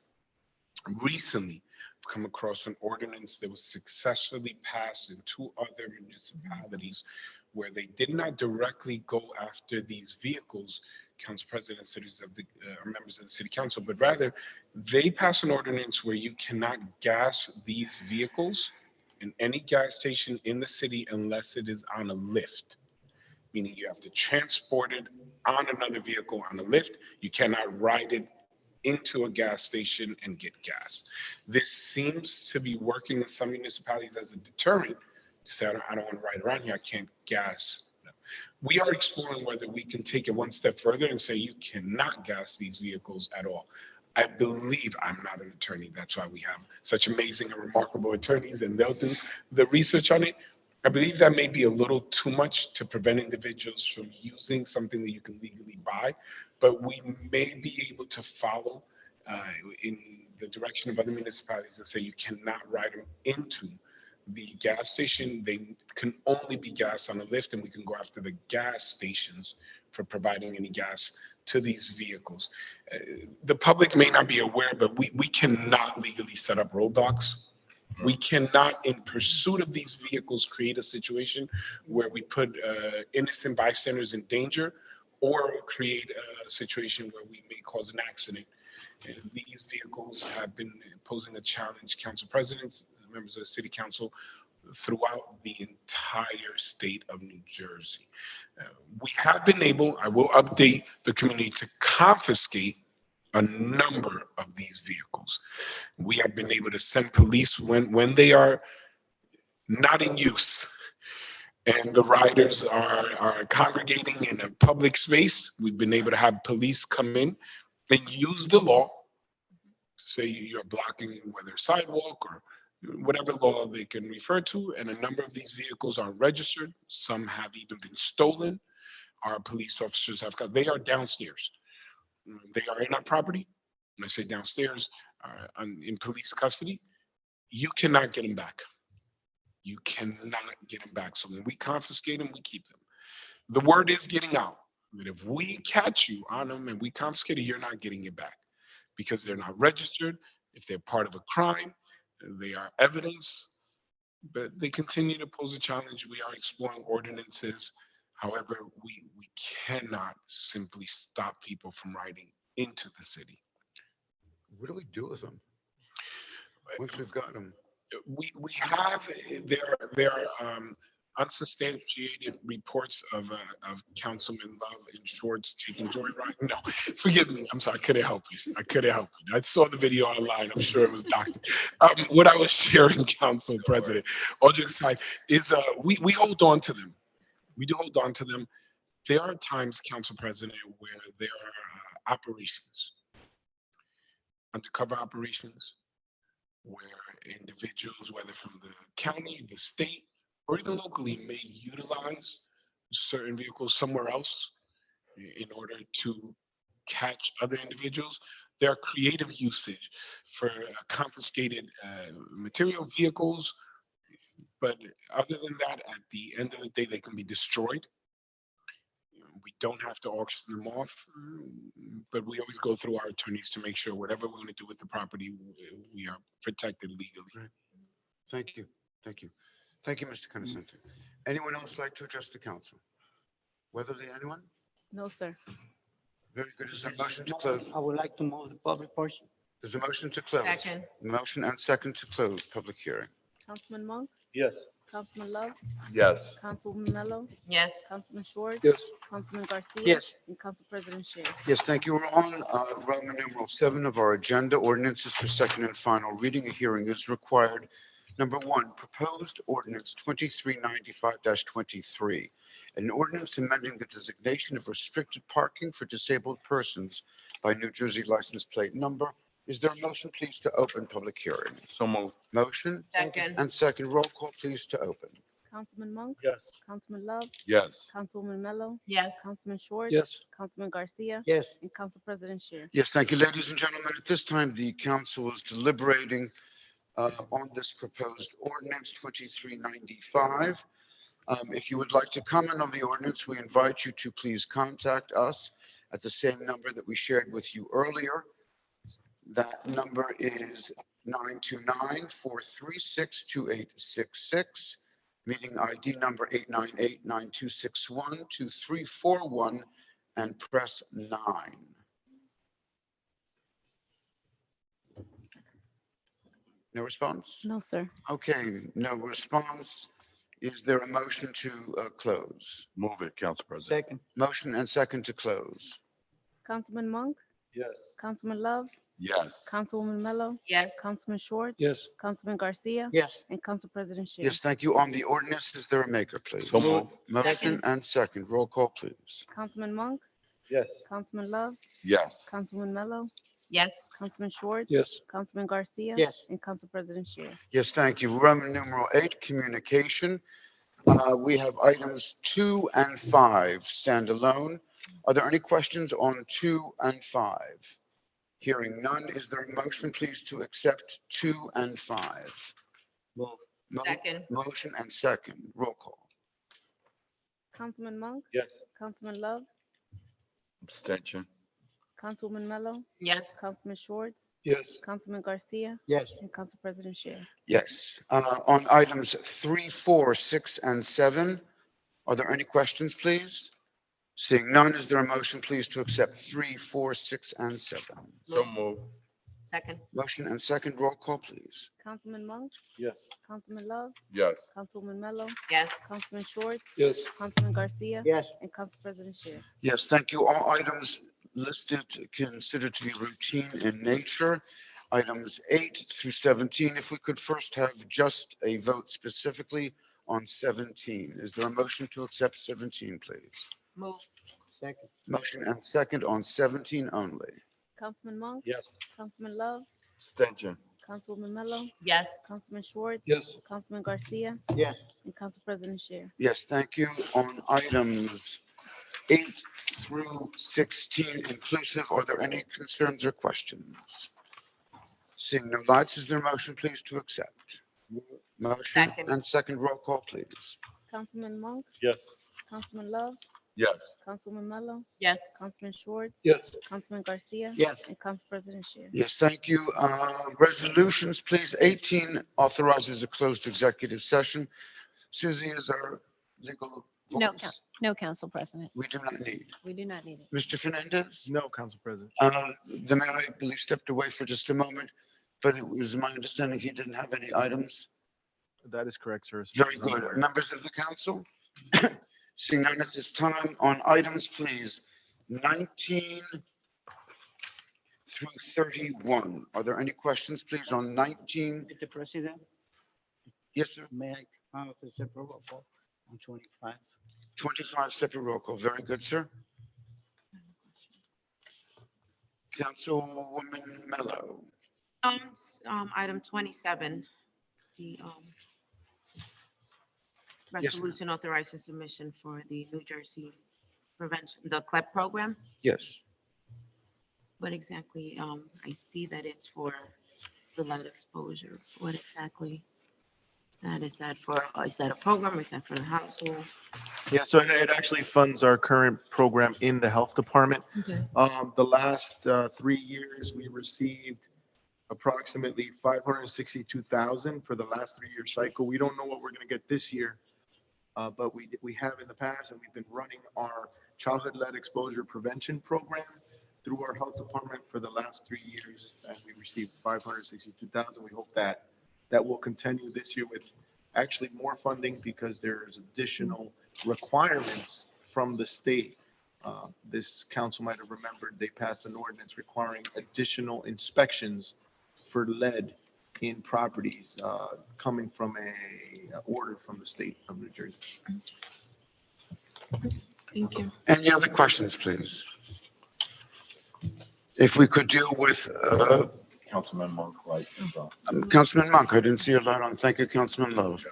Recently, I've come across an ordinance that was successfully passed in 2 other municipalities where they did not directly go after these vehicles, Council President, cities of the members of the City Council, but rather they passed an ordinance where you cannot gas these vehicles in any gas station in the city unless it is on a lift, meaning you have to transport it on another vehicle on a lift. You cannot ride it into a gas station and get gas. This seems to be working in some municipalities as a deterrent to say, I don't want to ride around here, I can't gas. We are exploring whether we can take it one step further and say you cannot gas these vehicles at all. I believe, I'm not an attorney, that's why we have such amazing and remarkable attorneys and they'll do the research on it. I believe that may be a little too much to prevent individuals from using something that you can legally buy, but we may be able to follow in the direction of other municipalities and say you cannot ride them into the gas station. They can only be gassed on a lift, and we can go after the gas stations for providing any gas to these vehicles. The public may not be aware, but we cannot legally set up roadblocks. We cannot, in pursuit of these vehicles, create a situation where we put innocent bystanders in danger or create a situation where we may cause an accident. And these vehicles have been posing a challenge, council presidents, members of the city council, throughout the entire state of New Jersey. We have been able, I will update the community, to confiscate a number of these vehicles. We have been able to send police when they are not in use and the riders are congregating in a public space. We've been able to have police come in and use the law to say you're blocking whether sidewalk or whatever law they can refer to. And a number of these vehicles are registered. Some have even been stolen. Our police officers they are downstairs. They are in our property. When I say downstairs, in police custody. You cannot get them back. You cannot get them back. So when we confiscate them, we keep them. The word is getting out that if we catch you on them and we confiscate it, you're not getting it back. because they're not registered. If they're part of a crime, they are evidence, but they continue to pose a challenge. We are exploring ordinances. However, we cannot simply stop people from riding into the city. What do we do with them? Once we've got them? We have there are unsubstantiated reports of Councilman Love in shorts taking joyride. No, forgive me. I'm sorry. I couldn't help you. I saw the video online. I'm sure it was doctored. What I was sharing, Council President, all jokes aside, is we hold on to them. We do hold on to them. There are times, Council President, where there are operations, undercover operations, where individuals, whether from the county, the state, or even locally, may utilize certain vehicles somewhere else in order to catch other individuals. There are creative usage for confiscated material vehicles, but other than that, at the end of the day, they can be destroyed. We don't have to auction them off, but we always go through our attorneys to make sure whatever we're going to do with the property, we are protected legally. Right. Thank you. Thank you. Thank you, Mr. Conasente. Anyone else like to address the council? Weatherly, anyone? No, sir. Very good. Is there a motion to close? I would like to move the public portion. There's a motion to close. Second. Motion and second to close public hearing. Councilman Monk, Yes. Councilman Love, Yes. Councilwoman Mello, Yes. Councilman Schwartz. Yes. Councilman Garcia. Yes. And Council President Scher. Yes, thank you. We're on Roman numeral 7 of our agenda, ordinances for second and final reading. A hearing is required. Number 1, proposed ordinance 2395-23, an ordinance amending the designation of restricted parking for disabled persons by New Jersey license plate number. Is there a motion, please, to open public hearing? So move. Motion Second. and second. Roll call, please, to open. Councilman Monk, Yes. Councilman Love, Yes. Councilwoman Mello, Yes. Councilman Schwartz. Yes. Councilman Garcia. Yes. And Council President Scher. Yes, thank you, ladies and gentlemen. At this time, the council is deliberating on this proposed ordinance 2395. If you would like to comment on the ordinance, we invite you to please contact us at the same number that we shared with you earlier. That number is 929-436-2866, meeting ID number 898-9261-2341, and press 9. No response? No, sir. Okay, no response. Is there a motion to close? Move it, Council President. Second. Motion and second to close. Councilman Monk, Yes. Councilman Love, Yes. Councilwoman Mello, Yes. Councilman Schwartz. Yes. Councilman Garcia. Yes. And Council President Scher. Yes, thank you. On the ordinance, is there a maker, please? So move. Motion Second. and second. Roll call, please. Councilman Monk, Yes. Councilman Love, Yes. Councilwoman Mello, Yes. Councilman Schwartz. Yes. Councilman Garcia. Yes. And Council President Scher. Yes, thank you. Roman numeral 8, communication. We have items 2 and 5 stand alone. Are there any questions on 2 and 5? Hearing none, is there a motion, please, to accept 2 and 5? Move. Second. Motion and second. Roll call. Councilman Monk, Yes. Councilman Love, Abstention. Councilwoman Mello, Yes. Councilman Schwartz, Yes. Councilman Garcia. Yes. And Council President Scher. Yes. On items 3, 4, 6, and 7, are there any questions, please? Seeing none, is there a motion, please, to accept 3, 4, 6, and 7? So move. Second. Motion and second. Roll call, please. Councilman Monk, Yes. Councilman Love, Yes. Councilwoman Mello, Yes. Councilman Schwartz, Yes. Councilman Garcia. Yes. And Council President Scher. Yes, thank you. All items listed considered to be routine in nature. Items 8 through 17, if we could first have just a vote specifically on 17. Is there a motion to accept 17, please? Move. Second. Motion and second on 17 only. Councilman Monk, Yes. Councilman Love, Abstention. Councilwoman Mello, Yes. Councilman Schwartz, Yes. Councilman Garcia. Yes. And Council President Scher. Yes, thank you. On items 8 through 16 inclusive, are there any concerns or questions? Seeing no lights, is there a motion, please, to accept? Motion Second. and second. Roll call, please. Councilman Monk, Yes. Councilman Love, Yes. Councilwoman Mello, Yes. Councilman Schwartz, Yes. Councilman Garcia, Yes. and Council President Shear. Yes, thank you. Resolutions, please. 18 authorizes a closed executive session. Susie is our legal No, voice. no, Council President. We do not need. We do not need it. Mr. Fernandez? No, Council President. The mayor, I believe, stepped away for just a moment, but it was my understanding he didn't have any items. That is correct, sir. as Very far as I'm good. aware. Members of the council? Seeing none at this time, on items, please, 19 through 31. Are there any questions, please, on 19? Mr. President, Yes, sir. may I have a separate roll call on 25? 25 separate roll call. Very good, sir. Councilwoman Mello. Item 27, the Yes, ma'am. resolution authorizing submission for the New Jersey prevention, the CLEP program. Yes. What exactly, I see that it's for the lead exposure. What exactly is that? Is that for, is that a program? Is that for the household? Yeah, so it actually funds our current program in the health department. Okay. The last 3 years, we received approximately 562,000 for the last 3-year cycle. We don't know what we're going to get this year, but we have in the past, and we've been running our childhood lead exposure prevention program through our health department for the last 3 years, and we received 562,000. We hope that that will continue this year with actually more funding because there's additional requirements from the state. This council might have remembered they passed an ordinance requiring additional inspections for lead in properties coming from a order from the state of New Jersey. Thank you. Any other questions, please? If we could deal with Councilman Monk, right? Councilman Monk, I didn't see your light on. Thank you, Councilman Love.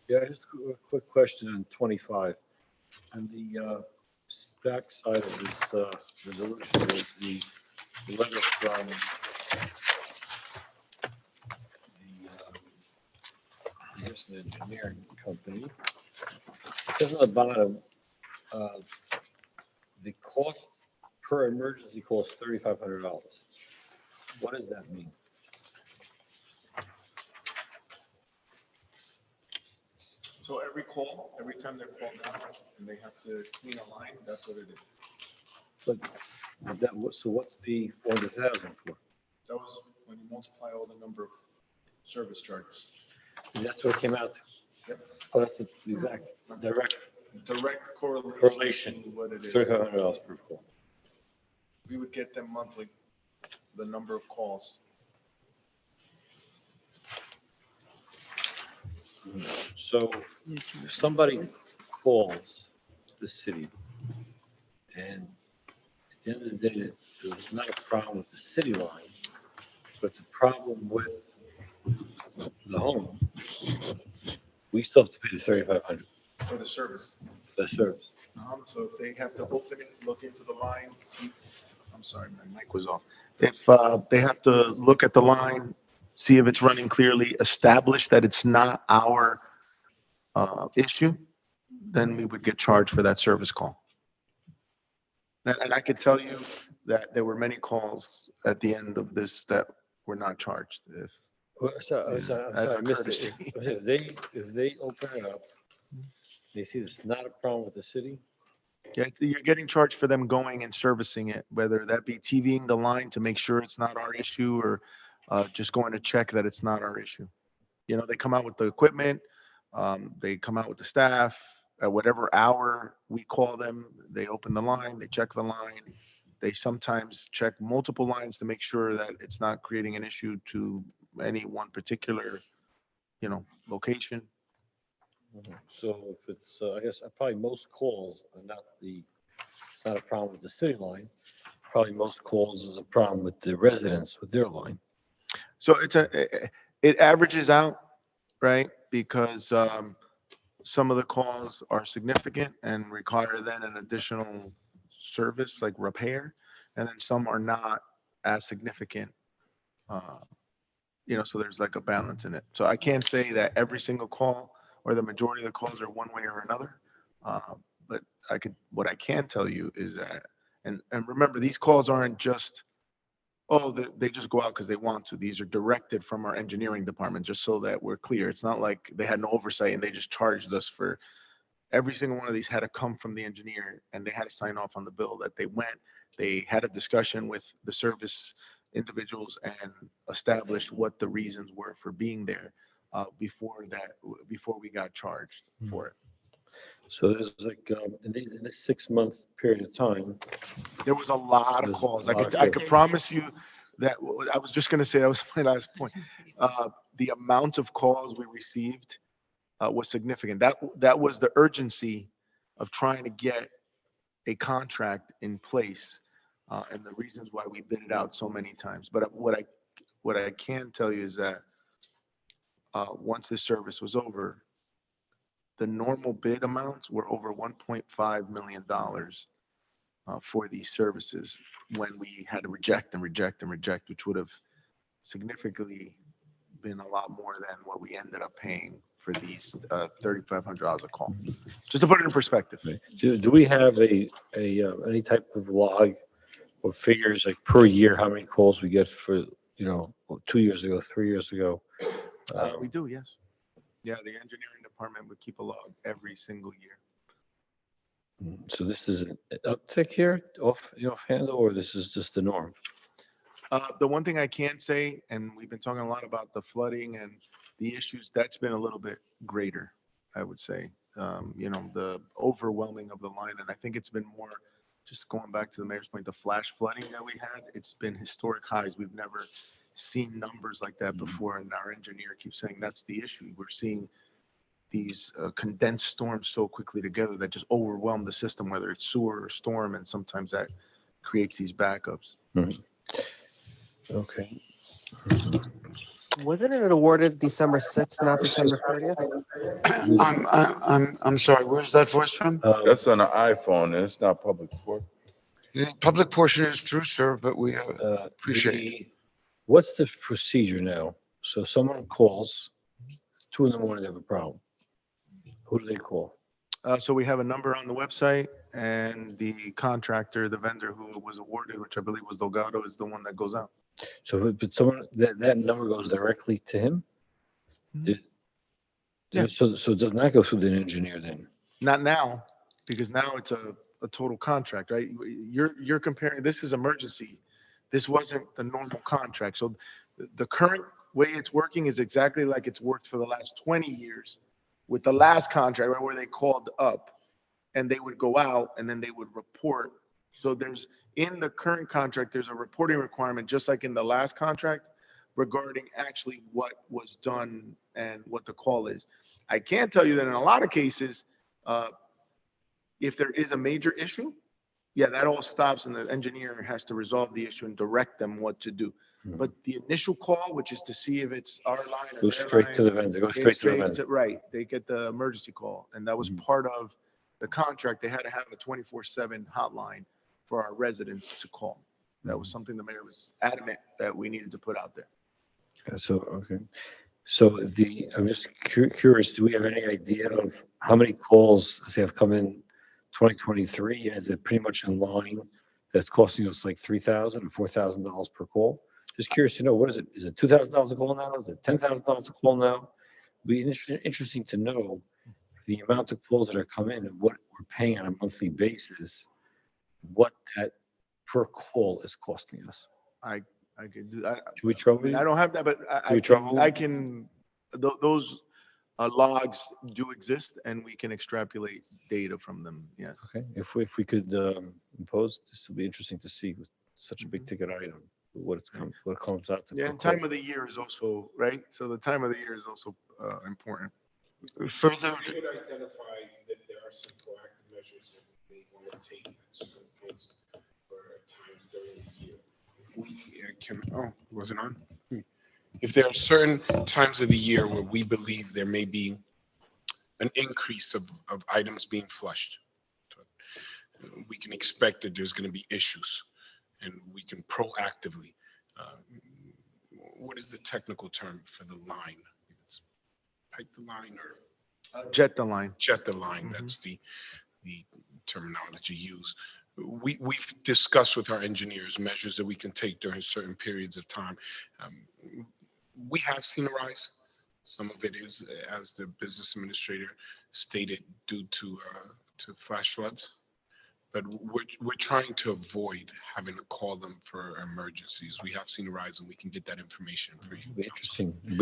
Yeah, just a quick question on 25. On the back side of this resolution is the letter from the, I guess, an engineering company. It says on the bottom, the cost per emergency costs $3,500. What does that mean? So every call, every time they're called out and they have to clean a line, that's what it is. But that, so what's the 400,000 for? That was when you multiply all the number of service charges. And that's what it came out to. Yep. Oh, that's the exact direct Direct correlation. to what it is. $3,500 per call. We would get them monthly, the number of calls. So if somebody calls the city and at the end of the day, there was not a problem with the city line, but it's a problem with the home, we still have to pay the $3,500 For the service. for the service. So if they have to open it, look into the line, I'm sorry, my mic was off. If they have to look at the line, see if it's running clearly, establish that it's not our issue, then we would get charged for that service call. And I could tell you that there were many calls at the end of this that were not charged. If Well, I'm sorry, As a I missed courtesy. it. If they open it up, they see it's not a problem with the city, Yeah, you're getting charged for them going and servicing it, whether that be TVing the line to make sure it's not our issue or just going to check that it's not our issue. You know, they come out with the equipment, they come out with the staff at whatever hour we call them, they open the line, they check the line. They sometimes check multiple lines to make sure that it's not creating an issue to any one particular, location. so if it's, I guess, probably most calls are not it's not a problem with the city line. Probably most calls is a problem with the residents with their line. So it averages out, right? Because some of the calls are significant and require then an additional service like repair, and then some are not as significant. So there's like a balance in it. So I can't say that every single call or the majority of the calls are one way or another. But what I can tell you is that, and remember, these calls aren't just, oh, they just go out because they want to. These are directed from our engineering department, just so that we're clear. It's not like they had no oversight and they just charged us for, every single one of these had to come from the engineer and they had to sign off on the bill that they went. They had a discussion with the service individuals and established what the reasons were for being there before we got charged for it. So there's like, in this 6-month period of time, There was a lot of There's calls. a I lot could, of I calls. could promise you that, I was just gonna say, that was my last point. The amount of calls we received was significant. That was the urgency of trying to get a contract in place, and the reasons why we bid it out so many times. But what I can tell you is that once this service was over, the normal bid amounts were over $1.5 million for these services when we had to reject and reject and reject, which would have significantly been a lot more than what we ended up paying for these $3,500 a call. Just to put it in perspective. do we have any type of log or figures like per year, how many calls we get for, 2 years ago, 3 years ago? We do, yes. Yeah, the engineering department would keep a log every single year. So this is an uptick here offhand, or this is just the norm? The one thing I can say, and we've been talking a lot about the flooding and the issues, that's been a little bit greater, I would say. The overwhelming of the line, and I think it's been more, just going back to the mayor's point, the flash flooding that we had, it's been historic highs. We've never seen numbers like that before, and our engineer keeps saying that's the issue. We're seeing these condensed storms so quickly together that just overwhelm the system, whether it's sewer or storm, and sometimes that creates these backups. Okay. Wasn't it awarded December 6th, not December 30th? I'm sorry, where's that voice from? That's on an iPhone and it's not public for. The public portion is through, sir, but we appreciate it. What's the procedure now? So someone calls, 2 in the morning, they have a problem. Who do they call? So we have a number on the website, and the contractor, the vendor who was awarded, which I believe was Delgado, is the one that goes out. So, but someone, that number goes directly to him? Yeah. So it does not go through the engineer then? Not now, because now it's a total contract, right? You're comparing, this is emergency. This wasn't the normal contract. So the current way it's working is exactly like it's worked for the last 20 years with the last contract, right, where they called up and they would go out and then they would report. So in the current contract, there's a reporting requirement, just like in the last contract, regarding actually what was done and what the call is. I can tell you that in a lot of cases, if there is a major issue, yeah, that all stops and the engineer has to resolve the issue and direct them what to do. But the initial call, which is to see if it's our line or Go their straight line, to the vendor, go straight to the vendor. right, they get the emergency call, and that was part of the contract. They had to have a 24/7 hotline for our residents to call. That was something the mayor was adamant that we needed to put out there. Okay. So I'm just curious, do we have any idea of how many calls have come in 2023? Is it pretty much in line that's costing us like $3,000 or $4,000 per call? Just curious to know, what is it? Is it $2,000 a call now? Is it $10,000 a call now? It'd be interesting to know the amount of calls that are coming in and what we're paying on a monthly basis, what that per call is costing us. I could do that. Should we trouble you? I don't have that, but those logs do exist and we can extrapolate data from them. Yes. Okay, if we could impose, this would be interesting to see with such a big ticket item, what it comes out to. Yeah, per and call. time of the year is also, right? So the time of the year is also important. Further, We would identify that there are some proactive measures that we may want to take at certain points or times during the year. If we was it on? If there are certain times of the year where we believe there may be an increase of items being flushed, we can expect that there's going to be issues, and we can proactively, what is the technical term for the line? It's pipe the line or Jet the line. jet the line. That's the the terminology used. We've discussed with our engineers measures that we can take during certain periods of time. We have seen a rise. Some of it is, as the business administrator stated, due to flash floods. But we're trying to avoid having to call them for emergencies. We have seen a rise, and we can get that information for you. It'd be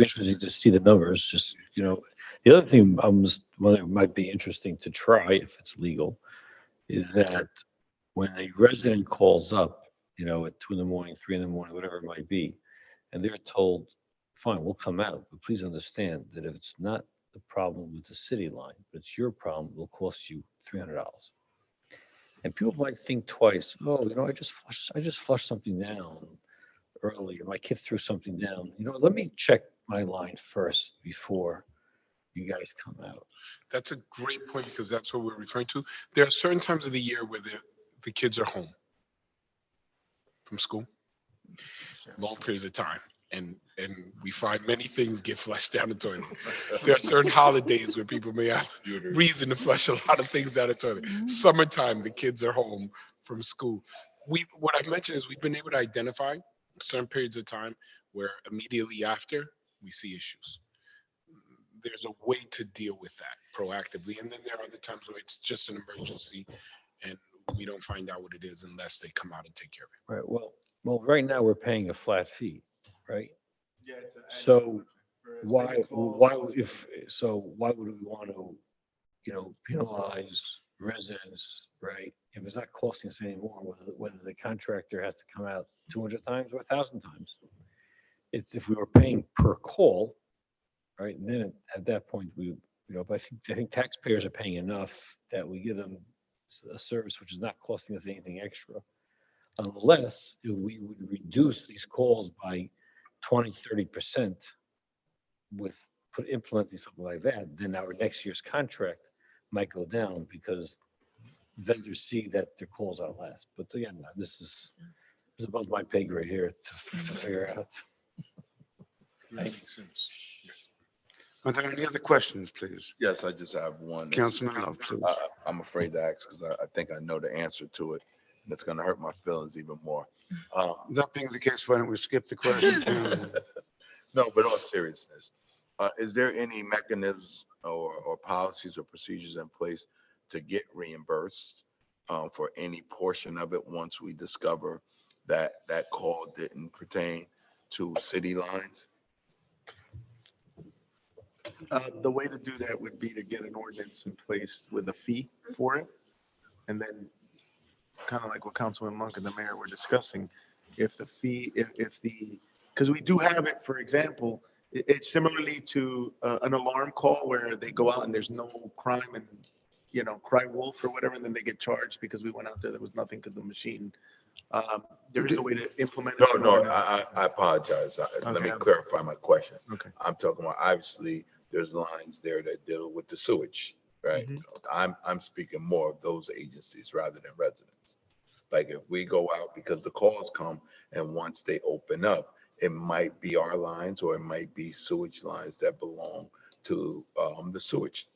interesting to see the numbers. Just, the other thing I was wondering might be interesting to try if it's legal is that when a resident calls up, at 2 in the morning, 3 in the morning, whatever it might be, and they're told, fine, we'll come out, but please understand that if it's not the problem with the city line, but it's your problem, it'll cost you $300. And people might think twice, oh, I just flushed something down earlier. My kid threw something down. Let me check my line first before you guys come out. That's a great point, because that's what we're referring to. There are certain times of the year where the kids are home from school, long periods of time. And we find many things get flushed down the toilet. There are certain holidays where people may have reason to flush a lot of things down the toilet. Summertime, the kids are home from school. What I mentioned is we've been able to identify certain periods of time where immediately after we see issues. There's a way to deal with that proactively. And then there are other times where it's just an emergency and we don't find out what it is unless they come out and take care of it. Right. Well, right now we're paying a flat fee, right? Yeah. So why would we want to, penalize residents, right? If it's not costing us anymore, whether the contractor has to come out 200 times or 1,000 times. It's if we were paying per call, right? And then at that point, but I think taxpayers are paying enough that we give them a service which is not costing us anything extra, unless we would reduce these calls by 20-30% with implementing something like that. Then our next year's contract might go down because vendors see that their calls are less. But again, this is above my pay grade here to figure out. Makes sense. Yes. Are there any other questions, please? Yes, I just have one. Councilman Love, please. I'm afraid to ask because I think I know the answer to it, and it's going to hurt my feelings even more. That being the case, why don't we skip the question? No, but all seriousness, is there any mechanisms or policies or procedures in place to get reimbursed for any portion of it once we discover that that call didn't pertain to city lines? The way to do that would be to get an ordinance in place with a fee for it. And then kind of like what Councilman Monk and the mayor were discussing, because we do have it, for example, it's similarly to an alarm call where they go out and there's no crime and, cry wolf or whatever, and then they get charged because we went out there was nothing because the machine. There is a way to implement it. No, I apologize. Let me clarify my question. Okay. I'm talking about, obviously, there's lines there that deal with the sewage, right? Mm-hmm. I'm speaking more of those agencies rather than residents. Like if we go out because the calls come and once they open up, it might be our lines or it might be sewage lines that belong to the sewage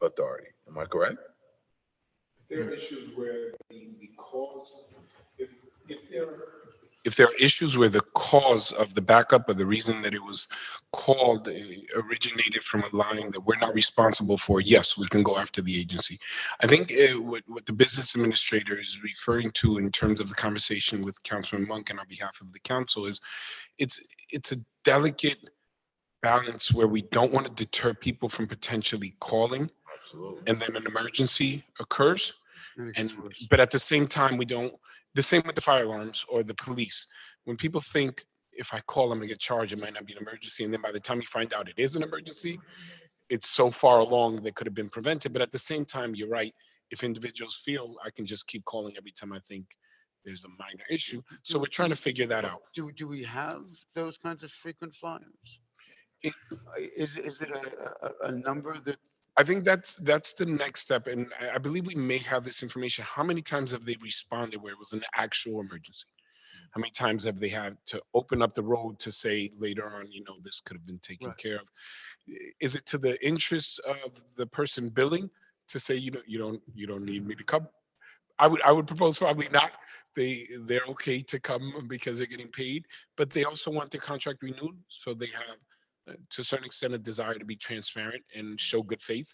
authority. Am I correct? There are issues where the cause, if there are issues where the cause of the backup or the reason that it was called originated from a line that we're not responsible for, yes, we can go after the agency. I think what the business administrator is referring to in terms of the conversation with Councilman Monk and on behalf of the council is it's a delicate balance where we don't want to deter people from potentially calling. Absolutely. And then an emergency occurs. But at the same time, the same with the fire alarms or the police. When people think, if I call, I'm gonna get charged, it might not be an emergency. And then by the time you find out it is an emergency, it's so far along that could have been prevented. But at the same time, you're right. If individuals feel I can just keep calling every time I think there's a minor issue. So we're trying to figure that out. Do we have those kinds of frequent flyers? Is it a number that? I think that's the next step. And I believe we may have this information. How many times have they responded where it was an actual emergency? How many times have they had to open up the road to say later on, this could have been taken care of? Is it to the interest of the person billing to say, you don't need me to come. I would propose probably not. They're okay to come because they're getting paid, but they also want their contract renewed. So they have, to a certain extent, a desire to be transparent and show good faith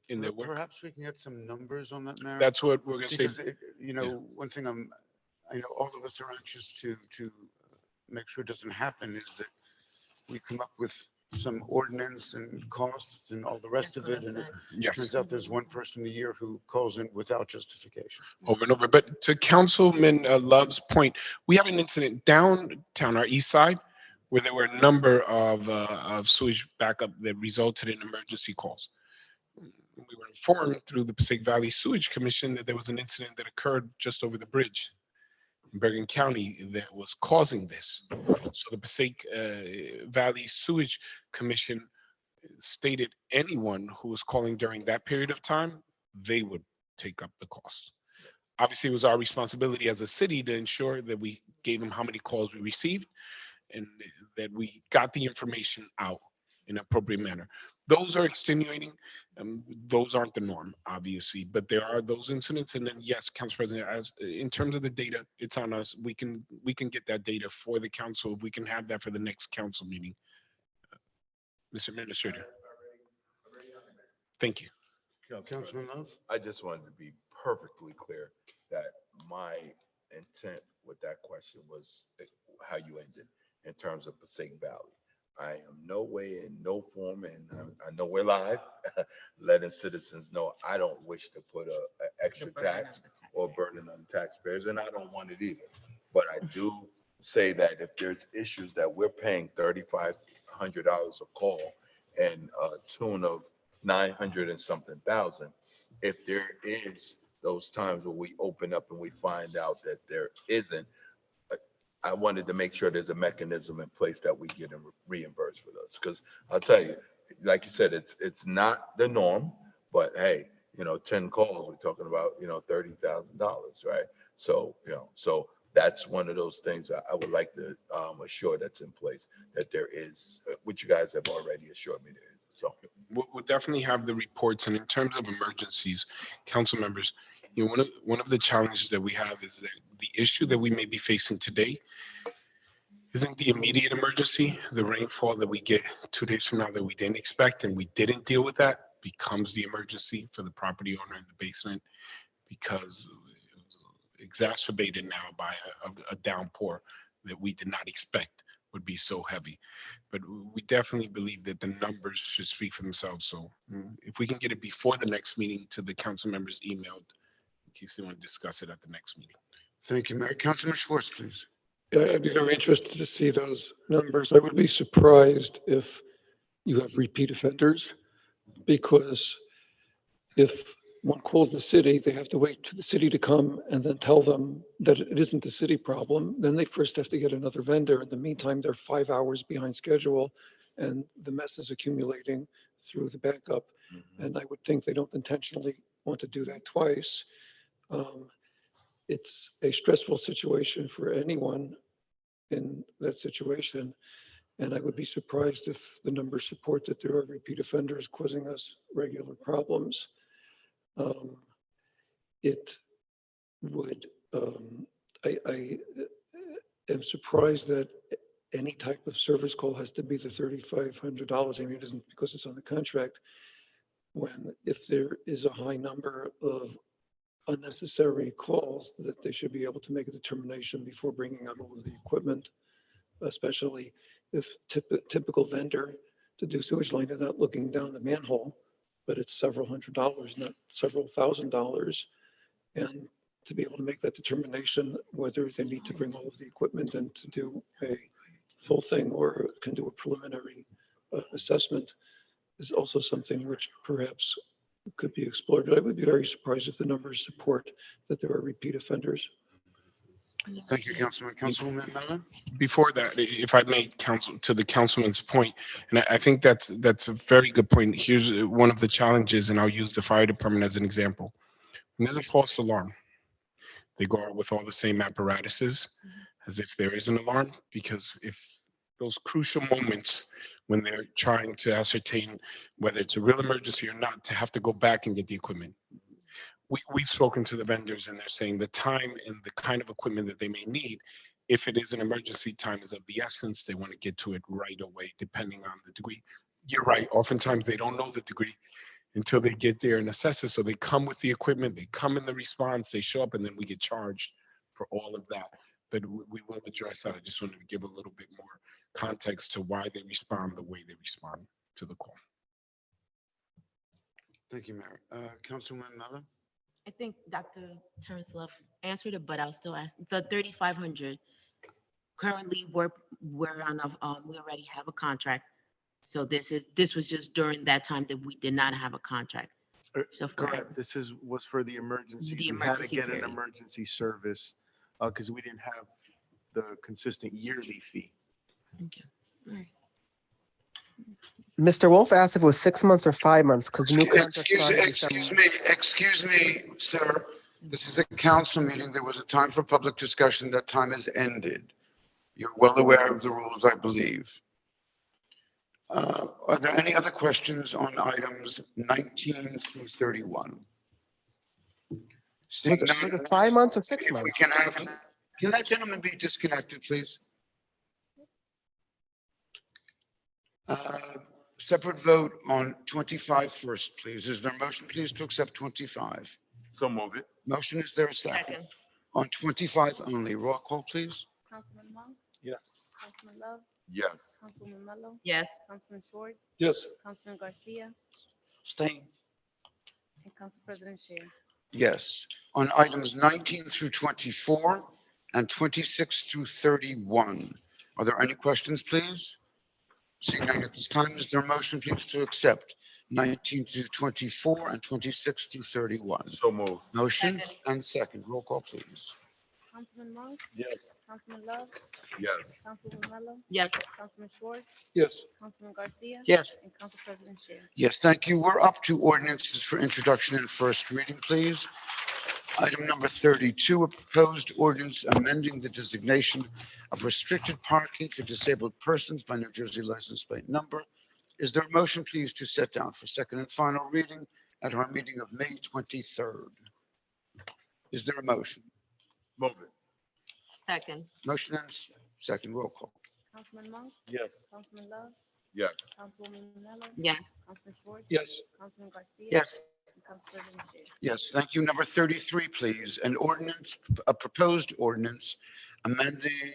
in their work. Perhaps we can get some numbers on that, Mayor. That's what we're gonna say. Because, one thing I know all of us are anxious to make sure doesn't happen is that we come up with some ordinance and costs and all the rest of it, and it Yes, turns out there's one person a year who calls in without justification. over and over. But to Councilman Love's point, we have an incident downtown, our east side, where there were a number of sewage backup that resulted in emergency calls. We were informed through the Passaic Valley Sewage Commission that there was an incident that occurred just over the bridge in Bergen County that was causing this. So the Passaic Valley Sewage Commission stated anyone who was calling during that period of time, they would take up the cost. Obviously, it was our responsibility as a city to ensure that we gave them how many calls we received and that we got the information out in an appropriate manner. Those are extenuating. Those aren't the norm, obviously, but there are those incidents. And then, yes, Council President, as in terms of the data, it's on us. We can get that data for the council if we can have that for the next council meeting. Mr. Administrator. Thank you. Councilman Love? I just wanted to be perfectly clear that my intent with that question was how you ended in terms of Passaic Valley. I am no way in no form, and I know we're live, letting citizens know I don't wish to put a extra tax or burden on taxpayers, and I don't want it either. But I do say that if there's issues that we're paying $3,500 a call and a tune of 900 and something thousand, if there is those times where we open up and we find out that there isn't, I wanted to make sure there's a mechanism in place that we get reimbursed for those. Because I'll tell you, like you said, it's not the norm, but hey, 10 calls, we're talking about, $30,000, right? So, so that's one of those things I would like to assure that's in place, that there is, which you guys have already assured me there is. So We'll definitely have the reports. And in terms of emergencies, council members, one of the challenges that we have is that the issue that we may be facing today isn't the immediate emergency. The rainfall that we get 2 days from now that we didn't expect and we didn't deal with that becomes the emergency for the property owner in the basement, because it was exacerbated now by a downpour that we did not expect would be so heavy. But we definitely believe that the numbers should speak for themselves. So if we can get it before the next meeting to the council members emailed, in case they want to discuss it at the next meeting. Thank you, Mayor. Councilman Schwartz, please. Yeah, I'd be very interested to see those numbers. I would be surprised if you have repeat offenders, because if one calls the city, they have to wait for the city to come and then tell them that it isn't the city problem. Then they first have to get another vendor. In the meantime, they're 5 hours behind schedule and the mess is accumulating through the backup. And I would think they don't intentionally want to do that twice. It's a stressful situation for anyone in that situation. And I would be surprised if the numbers support that there are repeat offenders causing us regular problems. It would, I am surprised that any type of service call has to be the $3,500. I mean, it isn't because it's on the contract. When, if there is a high number of unnecessary calls, that they should be able to make a determination before bringing out all of the equipment, especially if typical vendor to do sewage line is not looking down the manhole, but it's several $100s, not several $1,000s. And to be able to make that determination, whether they need to bring all of the equipment and to do a full thing or can do a preliminary assessment, is also something which perhaps could be explored. But I would be very surprised if the numbers support that there are repeat offenders. Thank you, Councilman. Councilwoman Mellon? Before that, if I may, to the councilman's point, and I think that's a very good point. Here's one of the challenges, and I'll use the fire department as an example. When there's a false alarm, they go out with all the same apparatuses as if there is an alarm, because if those crucial moments when they're trying to ascertain whether it's a real emergency or not, to have to go back and get the equipment. We've spoken to the vendors and they're saying the time and the kind of equipment that they may need, if it is an emergency, time is of the essence. They want to get to it right away, depending on the degree. You're right. Oftentimes they don't know the degree until they get there and assess it. So they come with the equipment, they come in the response, they show up, and then we get charged for all of that. But we will address that. I just wanted to give a little bit more context to why they respond the way they respond to the call. Thank you, Mayor. Councilman Mello? I think Dr. Terence answered it, but I'll still ask. The 3,500, currently we're on we already have a contract. So this was just during that time that we did not have a contract. So Correct. This was for the emergency. The We had to emergency get an period. emergency service because we didn't have the consistent yearly fee. Okay. All right. Mr. Wolf asked if it was 6 months or 5 months because the new contract started December. Excuse me, sir. This is a council meeting. There was a time for public discussion. That time has ended. You're well aware of the rules, I believe. Are there any other questions on items 19 through 31? Seeing Was none, it 5 months or 6 if we months? can that gentleman be disconnected, please? Separate vote on 25 first, please. Is there a motion, please, to accept 25? So move it. Motion, is there a second? On 25 only, roll call, please. Councilman Monk, Yes. Councilman Love, Yes. Councilman Mello, Yes. Councilman Short, Yes. Councilman Garcia, Abstain. and Council President Sher. Yes. On items 19 through 24 and 26 through 31. Are there any questions, please? Seeing none at this time, is there a motion, please, to accept 19 through 24 and 26 through 31? So move. Motion Second. and second. Roll call, please. Councilman Monk, Yes. Councilman Love, Yes. Councilman Mello, Yes. Councilman Short, Yes. Councilman Garcia, Yes. and Council President Sher. Yes, thank you. We're up to ordinances for introduction and first reading, please. Item number 32, a proposed ordinance amending the designation of restricted parking for disabled persons by New Jersey license plate number. Is there a motion, please, to set down for second and final reading at our meeting of May 23rd? Is there a motion? Move it. Second. Motion and second. Roll call. Councilman Monk, Yes. Councilman Love, Yes. Councilwoman Mello, Yes. Councilman Short, Yes. Councilman Garcia. Yes. And Council President Sher. Yes, thank you. Number 33, please. A proposed ordinance amending,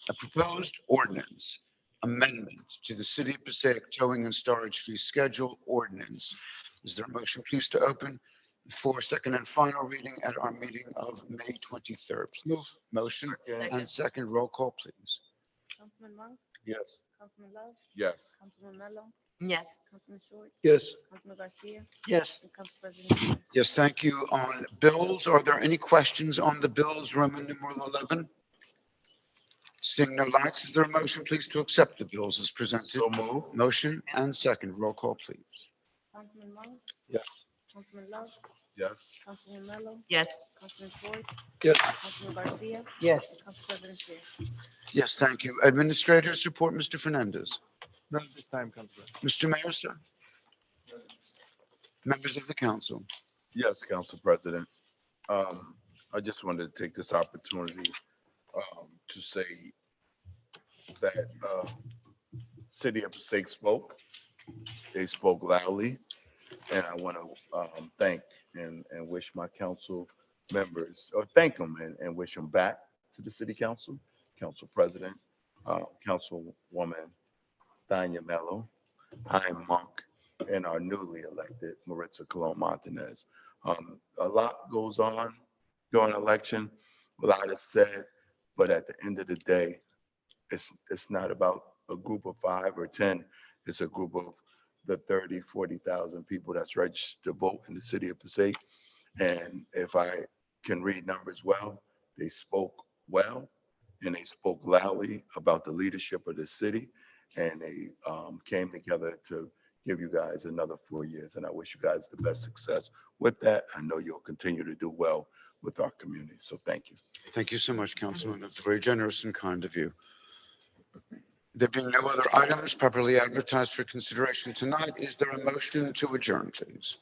a proposed ordinance amendment to the City of Passaic towing and storage fee schedule ordinance. Is there a motion, please, to open for second and final reading at our meeting of May 23rd, please? Motion and second. Roll call, please. Councilman Monk, Yes. Councilman Love, Yes. Councilman Mello, Yes. Councilman Short, Yes. Councilman Garcia, Yes. and Council President Sher. Yes, thank you. On bills, are there any questions on the bills, Roman numeral 11? Seeing no lights, is there a motion, please, to accept the bills as presented? So move. Motion and second. Roll call, please. Councilman Monk, Yes. Councilman Love, Yes. Councilman Mello, Yes. Councilman Short, Yes. Councilman Garcia, Yes. and Council President Sher. Yes, thank you. Administrators report, Mr. Fernandez. None at this time, Council President. Mr. Mayor, sir. Members of the council. Yes, Council President. I just wanted to take this opportunity to say that City of Passaic spoke. They spoke loudly, and I want to thank and wish my council members, or thank them and wish them back to the City Council, Council President, Councilwoman Tanya Mello, Chaim Monk, and our newly elected Maritza Colon Montanez. A lot goes on during election, a lot is said, but at the end of the day, it's not about a group of 5 or 10. It's a group of the 30, 40,000 people that's registered to vote in the City of Passaic. And if I can read numbers well, they spoke well and they spoke loudly about the leadership of the city. And they came together to give you guys another 4 years. And I wish you guys the best success with that. I know you'll continue to do well with our community. So thank you. Thank you so much, Councilman. That's very generous and kind of you. There being no other items properly advertised for consideration tonight, is there a motion to adjourn, please?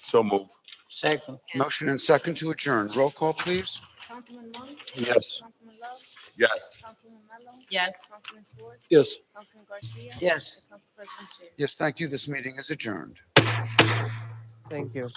So move. Second. Motion and second to adjourn. Roll call, please. Councilman Long, Yes. Councilman Love, Yes. Councilman Mello, Yes. Councilman Ford, Yes. Councilman Garcia. Yes. and Council President Chair. Yes, thank you. This meeting is adjourned. Thank you.